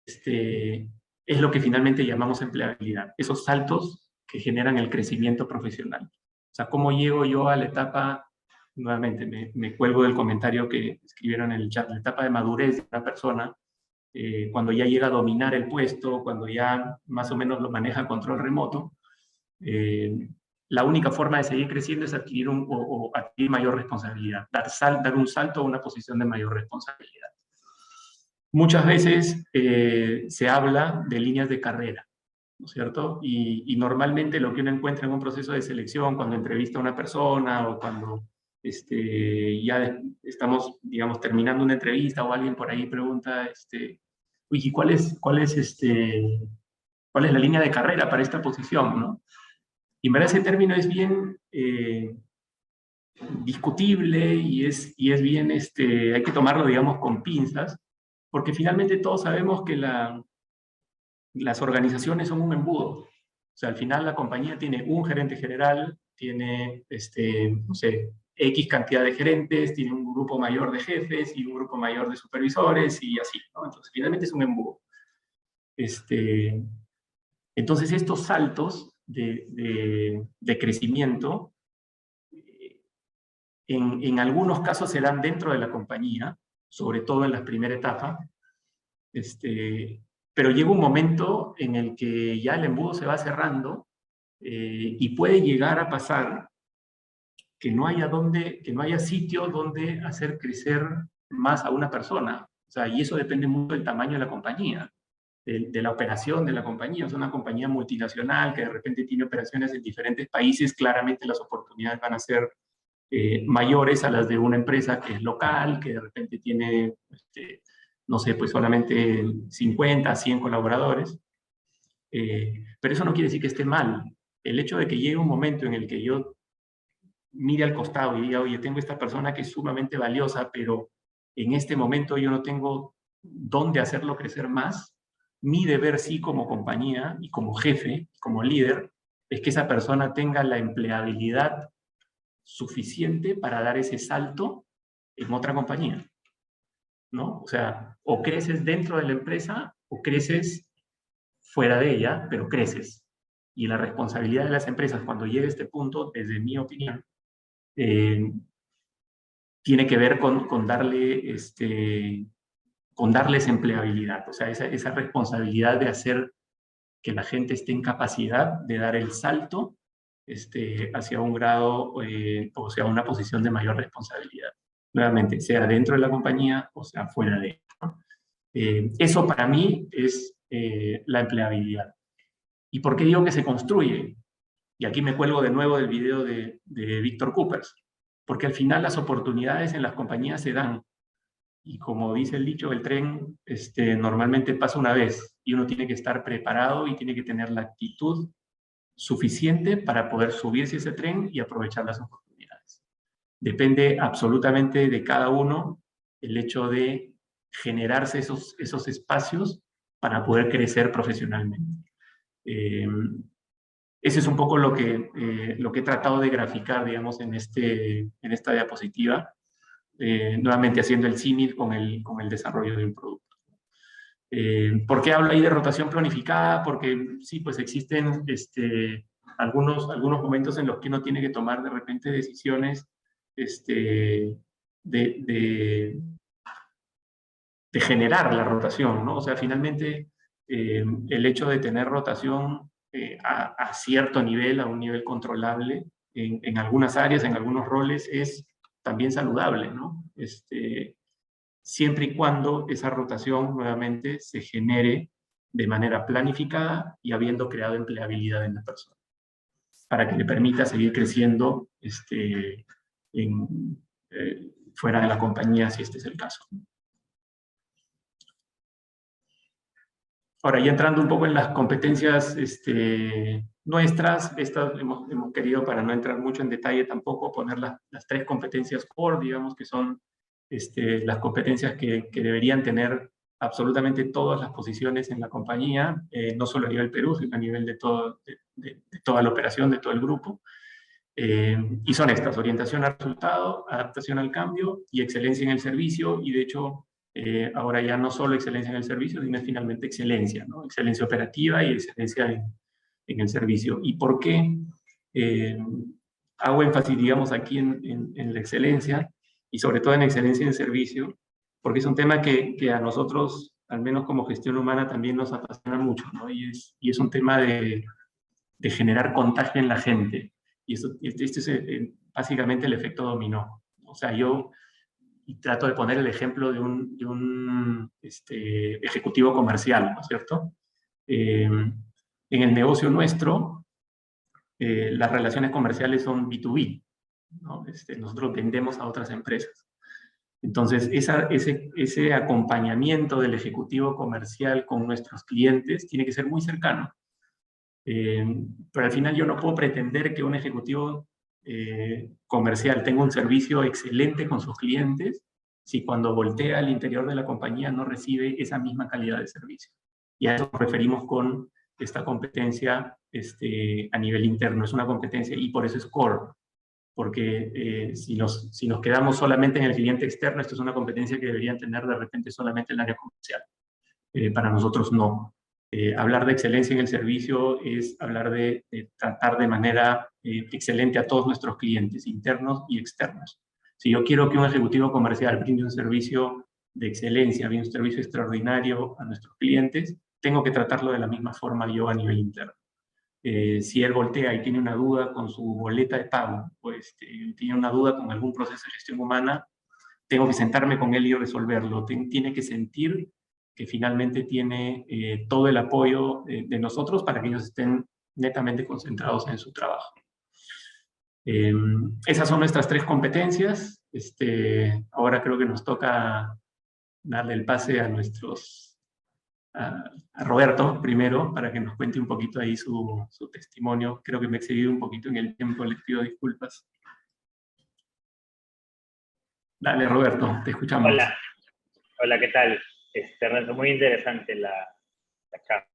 es lo que finalmente llamamos empleabilidad. Esos saltos que generan el crecimiento profesional. O sea, ¿cómo llego yo a la etapa, nuevamente me cuelgo del comentario que escribieron en el chat, la etapa de madurez de una persona, cuando ya llega a dominar el puesto, cuando ya más o menos lo maneja a control remoto? La única forma de seguir creciendo es adquirir adquirir mayor responsabilidad, dar un salto a una posición de mayor responsabilidad. Muchas veces se habla de líneas de carrera, ¿no es cierto? Y normalmente lo que uno encuentra en un proceso de selección, cuando entrevista a una persona o cuando ya estamos, digamos, terminando una entrevista o alguien por ahí pregunta, oye, ¿cuál es la línea de carrera para esta posición, ¿no? Y en verdad ese término es bien discutible y es bien, hay que tomarlo, digamos, con pinzas, porque finalmente todos sabemos que las organizaciones son un embudo. O sea, al final la compañía tiene un gerente general, tiene, no sé, X cantidad de gerentes, tiene un grupo mayor de jefes y un grupo mayor de supervisores y así, ¿no? Entonces, finalmente es un embudo. Entonces, estos saltos de crecimiento, en algunos casos se dan dentro de la compañía, sobre todo en la primera etapa, pero llega un momento en el que ya el embudo se va cerrando y puede llegar a pasar que no haya sitio donde hacer crecer más a una persona. O sea, y eso depende mucho del tamaño de la compañía, de la operación de la compañía. O sea, una compañía multinacional que de repente tiene operaciones en diferentes países, claramente las oportunidades van a ser mayores a las de una empresa que es local, que de repente tiene, no sé, pues solamente 50, 100 colaboradores. Pero eso no quiere decir que esté mal. El hecho de que llegue un momento en el que yo mire al costado y diga, oye, tengo esta persona que es sumamente valiosa, pero en este momento yo no tengo dónde hacerlo crecer más, mi deber sí como compañía y como jefe, como líder, es que esa persona tenga la empleabilidad suficiente para dar ese salto en otra compañía, ¿no? O sea, o creces dentro de la empresa o creces fuera de ella, pero creces. Y la responsabilidad de las empresas cuando llegue a este punto, desde mi opinión, tiene que ver con darles empleabilidad, o sea, esa responsabilidad de hacer que la gente esté en capacidad de dar el salto hacia un grado o sea una posición de mayor responsabilidad. Nuevamente, sea dentro de la compañía o sea fuera de ella, ¿no? Eso para mí es la empleabilidad. ¿Y por qué digo que se construye? Y aquí me cuelgo de nuevo del video de Víctor Coopers, porque al final las oportunidades en las compañías se dan. Y como dice el dicho, el tren normalmente pasa una vez y uno tiene que estar preparado y tiene que tener la actitud suficiente para poder subirse a ese tren y aprovechar las oportunidades. Depende absolutamente de cada uno el hecho de generarse esos espacios para poder crecer profesionalmente. Ese es un poco lo que he tratado de graficar, digamos, en esta diapositiva, nuevamente haciendo el símil con el desarrollo de un producto. ¿Por qué hablo ahí de rotación planificada? Porque sí, pues existen algunos momentos en los que uno tiene que tomar de repente decisiones de generar la rotación, ¿no? O sea, finalmente el hecho de tener rotación a cierto nivel, a un nivel controlable, en algunas áreas, en algunos roles, es también saludable, ¿no? Siempre y cuando esa rotación nuevamente se genere de manera planificada y habiendo creado empleabilidad en la persona, para que le permita seguir creciendo fuera de la compañía, si este es el caso. Ahora, ya entrando un poco en las competencias nuestras, estas hemos querido, para no entrar mucho en detalle tampoco, poner las 3 competencias core, digamos, que son las competencias que deberían tener absolutamente todas las posiciones en la compañía, no solo a nivel Perú, sino a nivel de toda la operación, de todo el grupo. Y son estas: orientación al resultado, adaptación al cambio y excelencia en el servicio. Y de hecho, ahora ya no solo excelencia en el servicio, sino finalmente excelencia, ¿no? Excelencia operativa y excelencia en el servicio. ¿Y por qué hago énfasis, digamos, aquí en la excelencia? Y sobre todo en excelencia en el servicio, porque es un tema que a nosotros, al menos como gestión humana, también nos apasiona mucho, ¿no? Y es un tema de generar contagio en la gente. Y este es básicamente el efecto dominó. O sea, yo trato de poner el ejemplo de un ejecutivo comercial, ¿no es cierto? En el negocio nuestro, las relaciones comerciales son B2B, ¿no? Nosotros vendemos a otras empresas. Entonces, ese acompañamiento del ejecutivo comercial con nuestros clientes tiene que ser muy cercano. Pero al final yo no puedo pretender que un ejecutivo comercial tenga un servicio excelente con sus clientes si cuando voltea al interior de la compañía no recibe esa misma calidad de servicio. Y a eso nos referimos con esta competencia a nivel interno. Es una competencia y por eso es core. Porque si nos quedamos solamente en el cliente externo, esto es una competencia que deberían tener de repente solamente el área comercial. Para nosotros no. Hablar de excelencia en el servicio es hablar de tratar de manera excelente a todos nuestros clientes, internos y externos. Si yo quiero que un ejecutivo comercial brinde un servicio de excelencia, brinde un servicio extraordinario a nuestros clientes, tengo que tratarlo de la misma forma yo a nivel interno. Si él voltea y tiene una duda con su boleta de pago, pues tiene una duda con algún proceso de gestión humana, tengo que sentarme con él y resolverlo. Tiene que sentir que finalmente tiene todo el apoyo de nosotros para que ellos estén netamente concentrados en su trabajo. Esas son nuestras 3 competencias. Ahora creo que nos toca darle el pase a Roberto primero, para que nos cuente un poquito ahí su testimonio. Creo que me he excedido un poquito en el tiempo, les pido disculpas. Dale, Roberto, te escuchamos. Hola, hola, ¿qué tal? Ernesto, muy interesante la charla.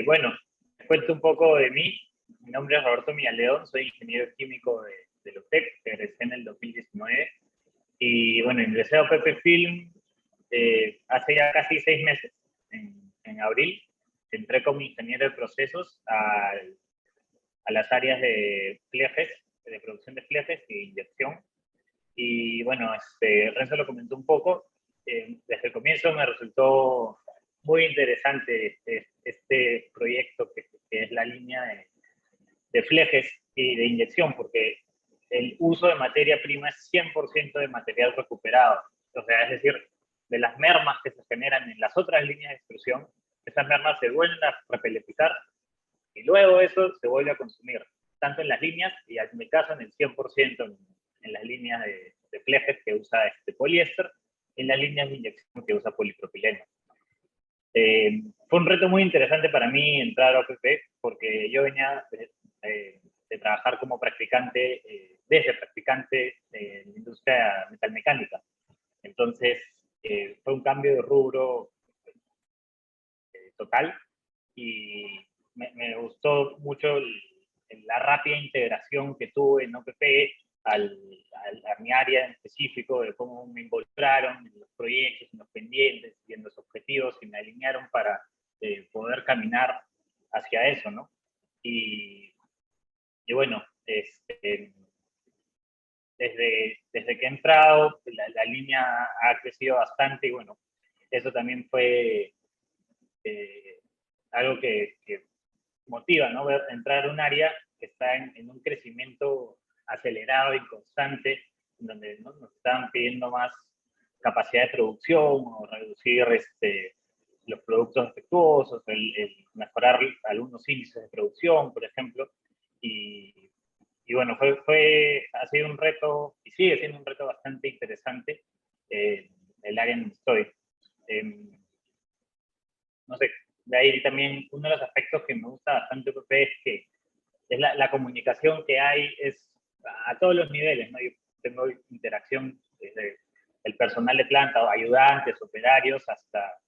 Bueno, te cuento un poco de mí. Mi nombre es Roberto Millaleón, soy ingeniero químico de la UTEC, egresé en el 2019. Y bueno, ingresé a OPP Film hace ya casi 6 meses, en abril. Entré como ingeniero de procesos a las áreas de flejes, de producción de flejes e inyección. Y bueno, Renzo lo comentó un poco. Desde el comienzo me resultó muy interesante este proyecto que es la línea de flejes y de inyección, porque el uso de materia prima es 100% de material recuperado. O sea, es decir, de las mermas que se generan en las otras líneas de extrusión, esas mermas se vuelven a repelletizar y luego eso se vuelve a consumir, tanto en las líneas y en mi caso en el 100% en las líneas de flejes que usa poliéster, en las líneas de inyección que usa polipropileno. Fue un reto muy interesante para mí entrar a OPP porque yo venía de trabajar como practicante, desde practicante en la industria metalmecánica. Entonces, fue un cambio de rubro total y me gustó mucho la rápida integración que tuve en OPP a mi área en específico, de cómo me involucraron en los proyectos, en los pendientes y en los objetivos y me alinearon para poder caminar hacia eso, ¿no? Y bueno, desde que he entrado, la línea ha crecido bastante y bueno, eso también fue algo que motiva, ¿no? Entrar a un área que está en un crecimiento acelerado y constante, donde, ¿no?, nos están pidiendo más capacidad de producción o reducir los productos defectuosos, el mejorar algunos índices de producción, por ejemplo. Y bueno, ha sido un reto, y sigue siendo un reto bastante interesante el área en donde estoy. No sé, de ahí también uno de los aspectos que me gusta bastante de OPP es que es la comunicación que hay es a todos los niveles, ¿no? Yo tengo interacción desde el personal de planta, ayudantes, operarios, hasta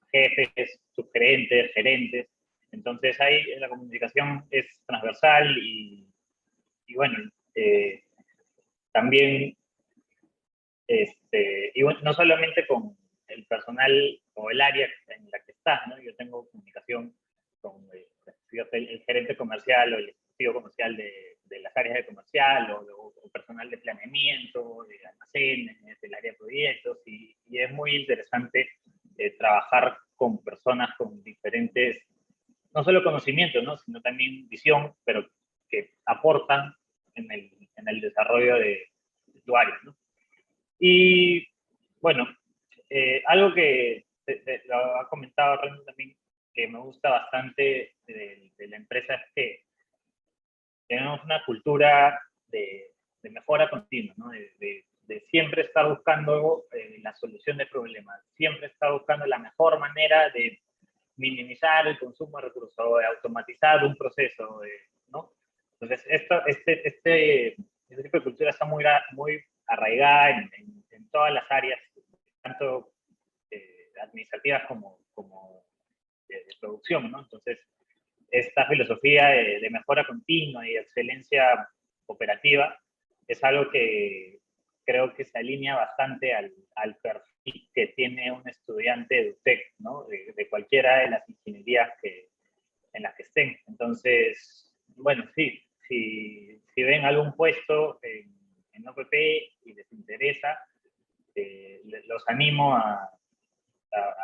jefes, subgerentes, gerentes. Entonces ahí la comunicación es transversal y bueno, también, y bueno, no solamente con el personal o el área en la que estás, ¿no? Yo tengo comunicación con el gerente comercial o el ejecutivo comercial de las áreas de comercial o personal de planeamiento, de almacenes, del área de proyectos y es muy interesante trabajar con personas con diferentes, no solo conocimientos, ¿no?, sino también visión, pero que aportan en el desarrollo de tu área, ¿no? Y bueno, algo que lo ha comentado Renzo también, que me gusta bastante de la empresa, es que tenemos una cultura de mejora continua, ¿no? De siempre estar buscando la solución de problemas, siempre estar buscando la mejor manera de minimizar el consumo de recursos, o de automatizar un proceso, ¿no? Entonces, este tipo de cultura está muy arraigada en todas las áreas, tanto administrativas como de producción, ¿no? Entonces, esta filosofía de mejora continua y de excelencia operativa es algo que creo que se alinea bastante al perfil que tiene un estudiante de UTEC, ¿no? De cualquiera de las ingenierías en las que estén. Entonces, bueno, sí, si ven algún puesto en OPP y les interesa, los animo a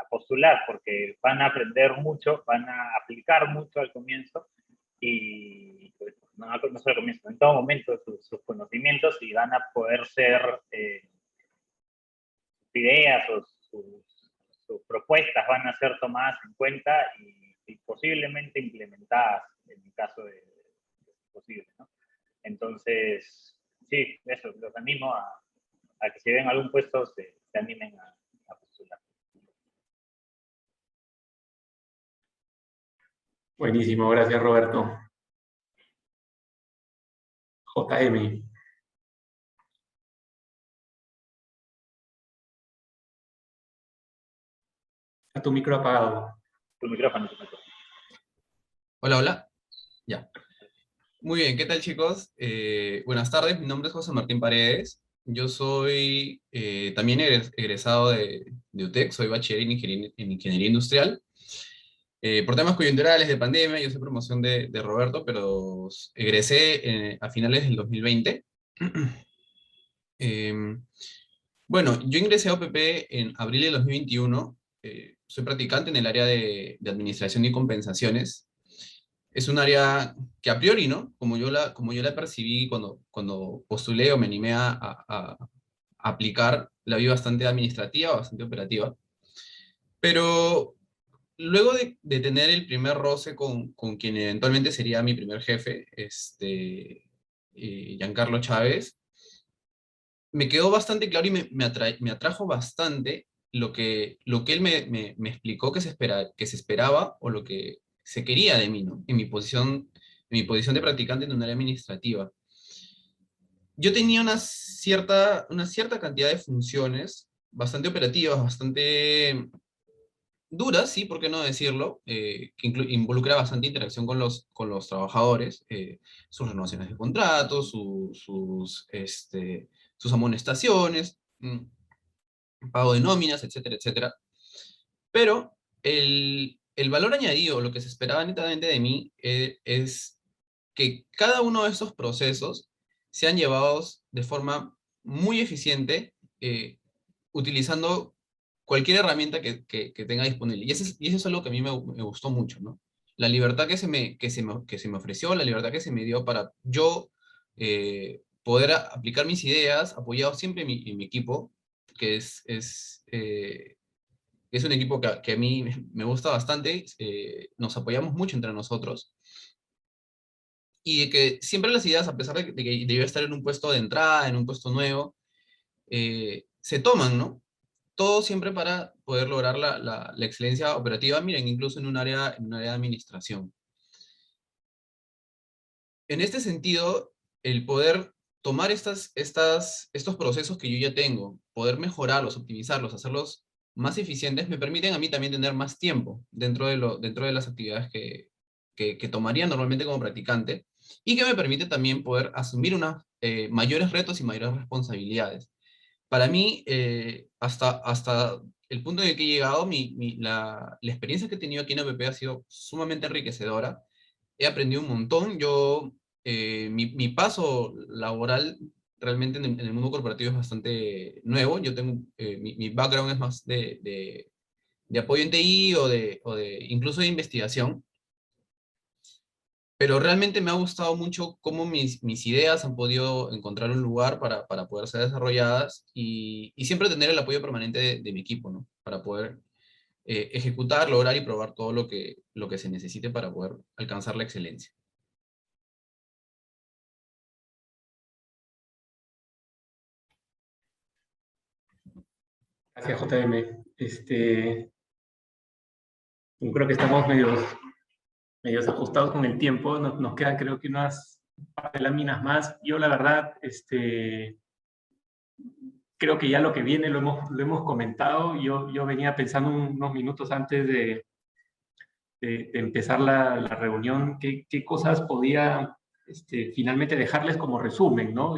postular, porque van a aprender mucho, van a aplicar mucho al comienzo y pues, no solo al comienzo, en todo momento sus conocimientos, y van a poder ser ideas o sus propuestas van a ser tomadas en cuenta y posiblemente implementadas en el caso de posible, ¿no? Entonces, sí, eso, los animo a que si ven algún puesto se animen a postular. Buenísimo, gracias Roberto. JM. A tu micro apagado. Tu micrófono, tu micrófono. Hola, hola. Ya. Muy bien, ¿qué tal, chicos? Buenas tardes, mi nombre es José Martín Paredes. Yo soy también egresado de UTEC, soy bachiller en Ingeniería Industrial. Por temas coyunturales de pandemia, yo soy promoción de Roberto, pero egresé a finales del 2020. Bueno, yo ingresé a OPP en abril de 2021. Soy practicante en el área de administración y compensaciones. Es un área que a priori, ¿no? Como yo la percibí cuando postulé o me animé a aplicar, la vi bastante administrativa, bastante operativa. Pero luego de tener el primer roce con quien eventualmente sería mi primer jefe, Giancarlo Chávez, me quedó bastante claro y me atrajo bastante lo que él me explicó que se esperaba o lo que se quería de mí, ¿no? En mi posición de practicante en un área administrativa. Yo tenía una cierta cantidad de funciones bastante operativas, bastante duras, sí, por qué no decirlo, que involucra bastante interacción con los trabajadores, sus renovaciones de contratos, sus amonestaciones, pago de nóminas, etcétera, etcétera. Pero el valor añadido, lo que se esperaba netamente de mí, es que cada uno de estos procesos sean llevados de forma muy eficiente, utilizando cualquier herramienta que tenga disponible. Y eso es algo que a mí me gustó mucho, ¿no? La libertad que se me ofreció, la libertad que se me dio para yo poder aplicar mis ideas, apoyado siempre en mi equipo, que es un equipo que a mí me gusta bastante, nos apoyamos mucho entre nosotros, y de que siempre las ideas, a pesar de que debía estar en un puesto de entrada, en un puesto nuevo, se toman, ¿no? Todo siempre para poder lograr la excelencia operativa, miren, incluso en un área de administración. En este sentido, el poder tomar estos procesos que yo ya tengo, poder mejorarlos, optimizarlos, hacerlos más eficientes, me permiten a mí también tener más tiempo dentro de las actividades que tomaría normalmente como practicante, y que me permite también poder asumir mayores retos y mayores responsabilidades. Para mí, hasta el punto en el que he llegado, la experiencia que he tenido aquí en OPP ha sido sumamente enriquecedora. He aprendido un montón. Mi paso laboral realmente en el mundo corporativo es bastante nuevo. Yo tengo, mi background es más de apoyo en TI o incluso de investigación. Pero realmente me ha gustado mucho cómo mis ideas han podido encontrar un lugar para poder ser desarrolladas, y siempre tener el apoyo permanente de mi equipo, ¿no? Para poder ejecutar, lograr y probar todo lo que se necesite para poder alcanzar la excelencia. Gracias, JM. Yo creo que estamos medios ajustados con el tiempo. Nos quedan, creo que, unas par de láminas más. Yo, la verdad, creo que ya lo que viene lo hemos comentado. Yo venía pensando unos minutos antes de empezar la reunión, qué cosas podía finalmente dejarles como resumen, ¿no?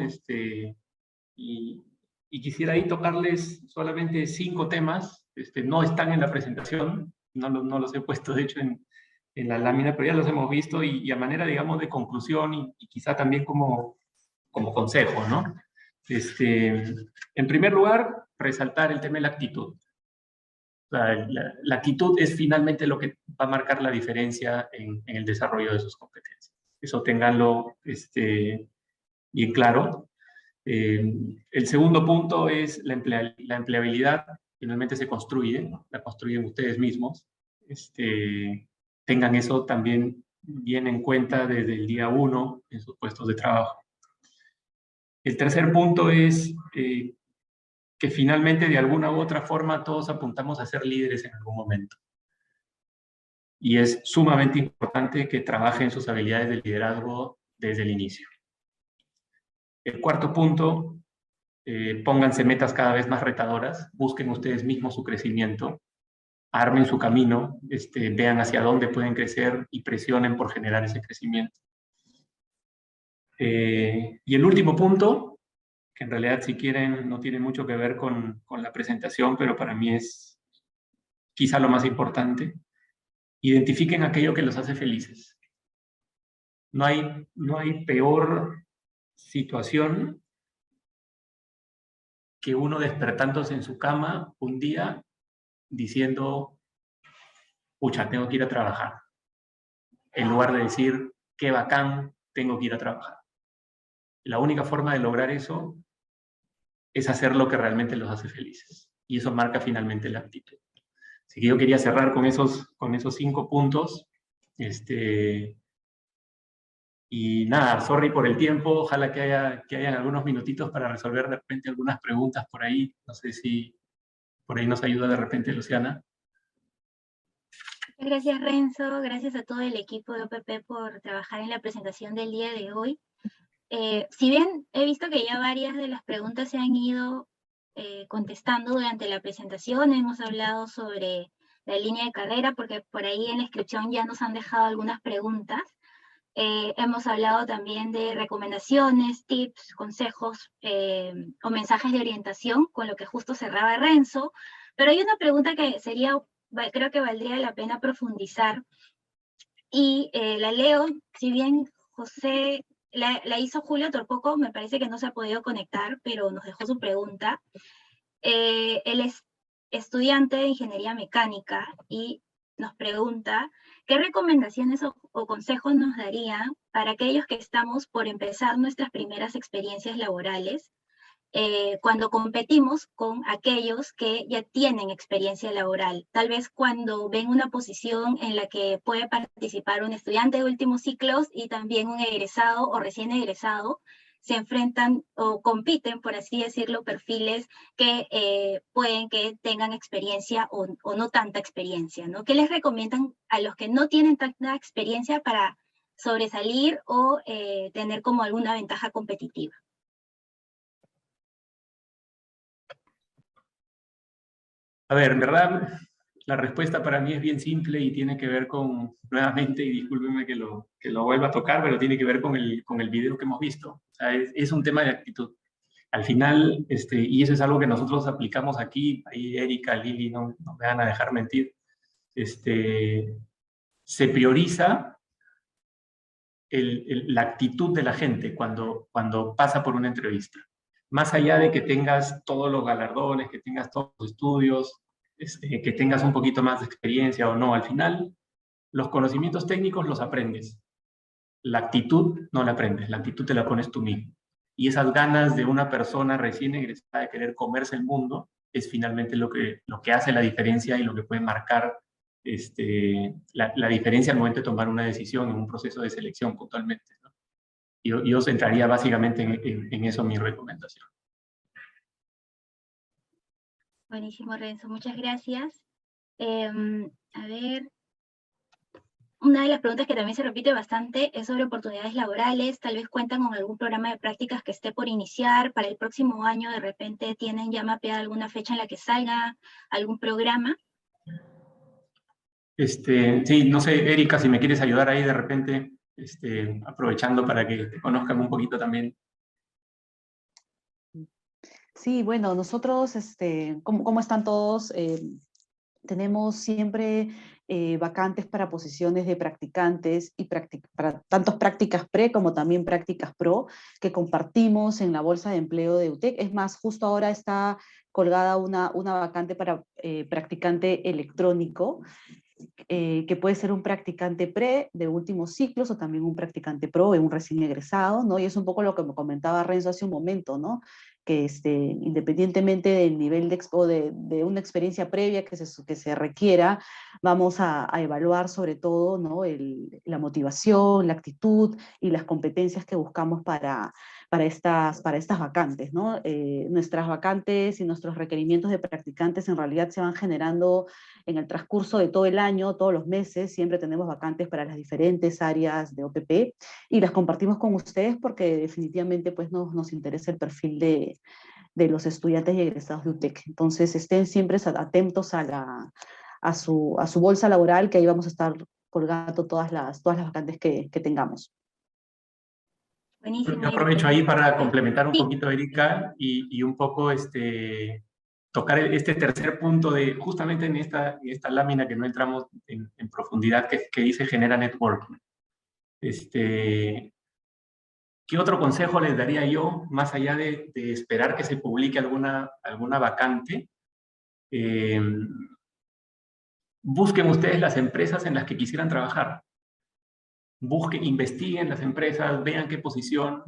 Y quisiera ahí tocarles solamente 5 temas. No están en la presentación, no los he puesto, de hecho, en la lámina, pero ya los hemos visto, y a manera, digamos, de conclusión y quizá también como consejo, ¿no? En primer lugar, resaltar el tema de la actitud. La actitud es finalmente lo que va a marcar la diferencia en el desarrollo de sus competencias. Eso ténganlo bien claro. El segundo punto es la empleabilidad. Finalmente se construye, ¿no? La construyen ustedes mismos. Tengan eso también bien en cuenta desde el día 1 en sus puestos de trabajo. El tercer punto es que finalmente, de alguna u otra forma, todos apuntamos a ser líderes en algún momento. Y es sumamente importante que trabajen sus habilidades de liderazgo desde el inicio. El cuarto punto, pónganse metas cada vez más retadoras, busquen ustedes mismos su crecimiento, armen su camino, vean hacia dónde pueden crecer y presionen por generar ese crecimiento. Y el último punto, que en realidad si quieren no tiene mucho que ver con la presentación, pero para mí es quizá lo más importante, identifiquen aquello que los hace felices. No hay peor situación que uno despertándose en su cama un día diciendo, pucha, tengo que ir a trabajar, en lugar de decir, qué bacán, tengo que ir a trabajar. La única forma de lograr eso es hacer lo que realmente los hace felices. Y eso marca finalmente la actitud. Así que yo quería cerrar con esos 5 puntos. Y nada, sorry por el tiempo. Ojalá que hayan algunos minutitos para resolver de repente algunas preguntas por ahí. No sé si por ahí nos ayuda de repente Luciana. Gracias, Renzo. Gracias a todo el equipo de OPP por trabajar en la presentación del día de hoy. Si bien he visto que ya varias de las preguntas se han ido contestando durante la presentación, hemos hablado sobre la línea de carrera, porque por ahí en la inscripción ya nos han dejado algunas preguntas. Hemos hablado también de recomendaciones, tips, consejos o mensajes de orientación, con lo que justo cerraba Renzo, pero hay una pregunta que creo que valdría la pena profundizar, y la leo. Si bien José la hizo Julio Torpoco, me parece que no se ha podido conectar, pero nos dejó su pregunta. Él es estudiante de Ingeniería Mecánica y nos pregunta, ¿qué recomendaciones o consejos nos darían para aquellos que estamos por empezar nuestras primeras experiencias laborales, cuando competimos con aquellos que ya tienen experiencia laboral? Tal vez cuando ven una posición en la que puede participar un estudiante de últimos ciclos y también un egresado o recién egresado, se enfrentan o compiten, por así decirlo, perfiles que pueden que tengan experiencia o no tanta experiencia, ¿no? ¿Qué les recomiendan a los que no tienen tanta experiencia para sobresalir o tener como alguna ventaja competitiva? A ver, en verdad, la respuesta para mí es bien simple y tiene que ver con, nuevamente, y discúlpenme que lo vuelva a tocar, pero tiene que ver con el video que hemos visto. O sea, es un tema de actitud. Al final, y eso es algo que nosotros aplicamos aquí, ahí Erika, Lili, no me van a dejar mentir, se prioriza la actitud de la gente cuando pasa por una entrevista. Más allá de que tengas todos los galardones, que tengas todos los estudios, que tengas un poquito más de experiencia o no, al final los conocimientos técnicos los aprendes. La actitud no la aprendes, la actitud te la pones tú mismo. Y esas ganas de una persona recién egresada de querer comerse el mundo es finalmente lo que hace la diferencia y lo que puede marcar la diferencia al momento de tomar una decisión en un proceso de selección puntualmente, ¿no? Yo centraría básicamente en eso mi recomendación. Buenísimo, Renzo, muchas gracias. A ver, una de las preguntas que también se repite bastante es sobre oportunidades laborales. Tal vez cuentan con algún programa de prácticas que esté por iniciar para el próximo año. De repente tienen ya mapeada alguna fecha en la que salga algún programa. Sí, no sé, Erika, si me quieres ayudar ahí de repente, aprovechando para que te conozcan un poquito también. Sí, bueno, nosotros, ¿cómo están todos? Tenemos siempre vacantes para posiciones de practicantes y para tanto prácticas pre como también prácticas pro que compartimos en la bolsa de empleo de UTEC. Es más, justo ahora está colgada una vacante para practicante electrónico, que puede ser un practicante pre de últimos ciclos o también un practicante pro de un recién egresado, ¿no? Y es un poco lo que me comentaba Renzo hace un momento, ¿no? Que independientemente del nivel de una experiencia previa que se requiera, vamos a evaluar sobre todo, ¿no? La motivación, la actitud y las competencias que buscamos para estas vacantes, ¿no? Nuestras vacantes y nuestros requerimientos de practicantes en realidad se van generando en el transcurso de todo el año, todos los meses. Siempre tenemos vacantes para las diferentes áreas de OPP y las compartimos con ustedes porque definitivamente pues, nos interesa el perfil de los estudiantes y egresados de UTEC. Entonces estén siempre atentos a su bolsa laboral, que ahí vamos a estar colgando todas las vacantes que tengamos. Buenísimo. Yo aprovecho ahí para complementar un Sí. poquito, Erika, y un poco tocar este tercer punto de justamente en esta lámina que no entramos en profundidad, que dice genera networking. ¿Qué otro consejo les daría yo, más allá de esperar que se publique alguna vacante? Busquen ustedes las empresas en las que quisieran trabajar. Investiguen las empresas, vean qué posición,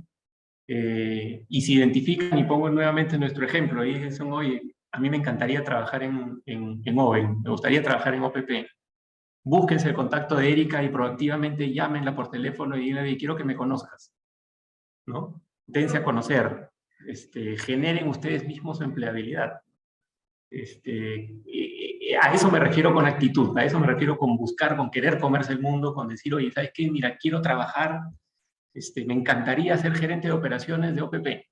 y se identifican, y pongo nuevamente nuestro ejemplo, y dicen, oye, a mí me encantaría trabajar en Oven, me gustaría trabajar en OPP. Búsquense el contacto de Erika y proactivamente llámenla por teléfono y díganle, quiero que me conozcas, ¿no? Dense a conocer, generen ustedes mismos su empleabilidad. A eso me refiero con actitud, a eso me refiero con buscar, con querer comerse el mundo, con decir, oye, ¿sabes qué? Mira, quiero trabajar, me encantaría ser gerente de operaciones de OPP.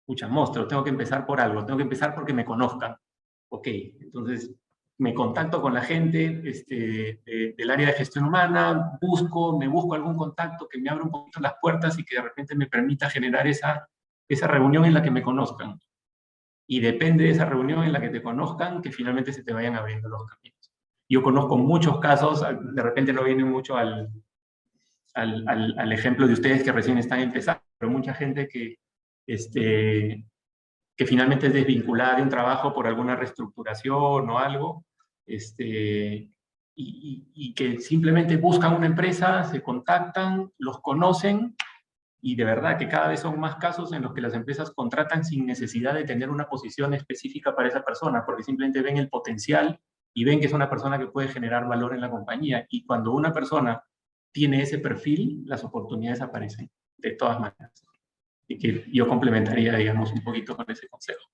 Pucha, monstruo, tengo que empezar por algo, tengo que empezar porque me conozcan. Ok, entonces me contacto con la gente del área de gestión humana, me busco algún contacto que me abra un poquito las puertas y que de repente me permita generar esa reunión en la que me conozcan. Y depende de esa reunión en la que te conozcan que finalmente se te vayan abriendo los caminos. Yo conozco muchos casos, de repente no viene mucho al ejemplo de ustedes que recién están empezando, pero mucha gente que finalmente es desvinculada de un trabajo por alguna reestructuración o algo, y que simplemente buscan una empresa, se contactan, los conocen, y de verdad que cada vez son más casos en los que las empresas contratan sin necesidad de tener una posición específica para esa persona, porque simplemente ven el potencial y ven que es una persona que puede generar valor en la compañía. Y cuando una persona tiene ese perfil, las oportunidades aparecen de todas maneras. Y que yo complementaría, digamos, un poquito con ese consejo.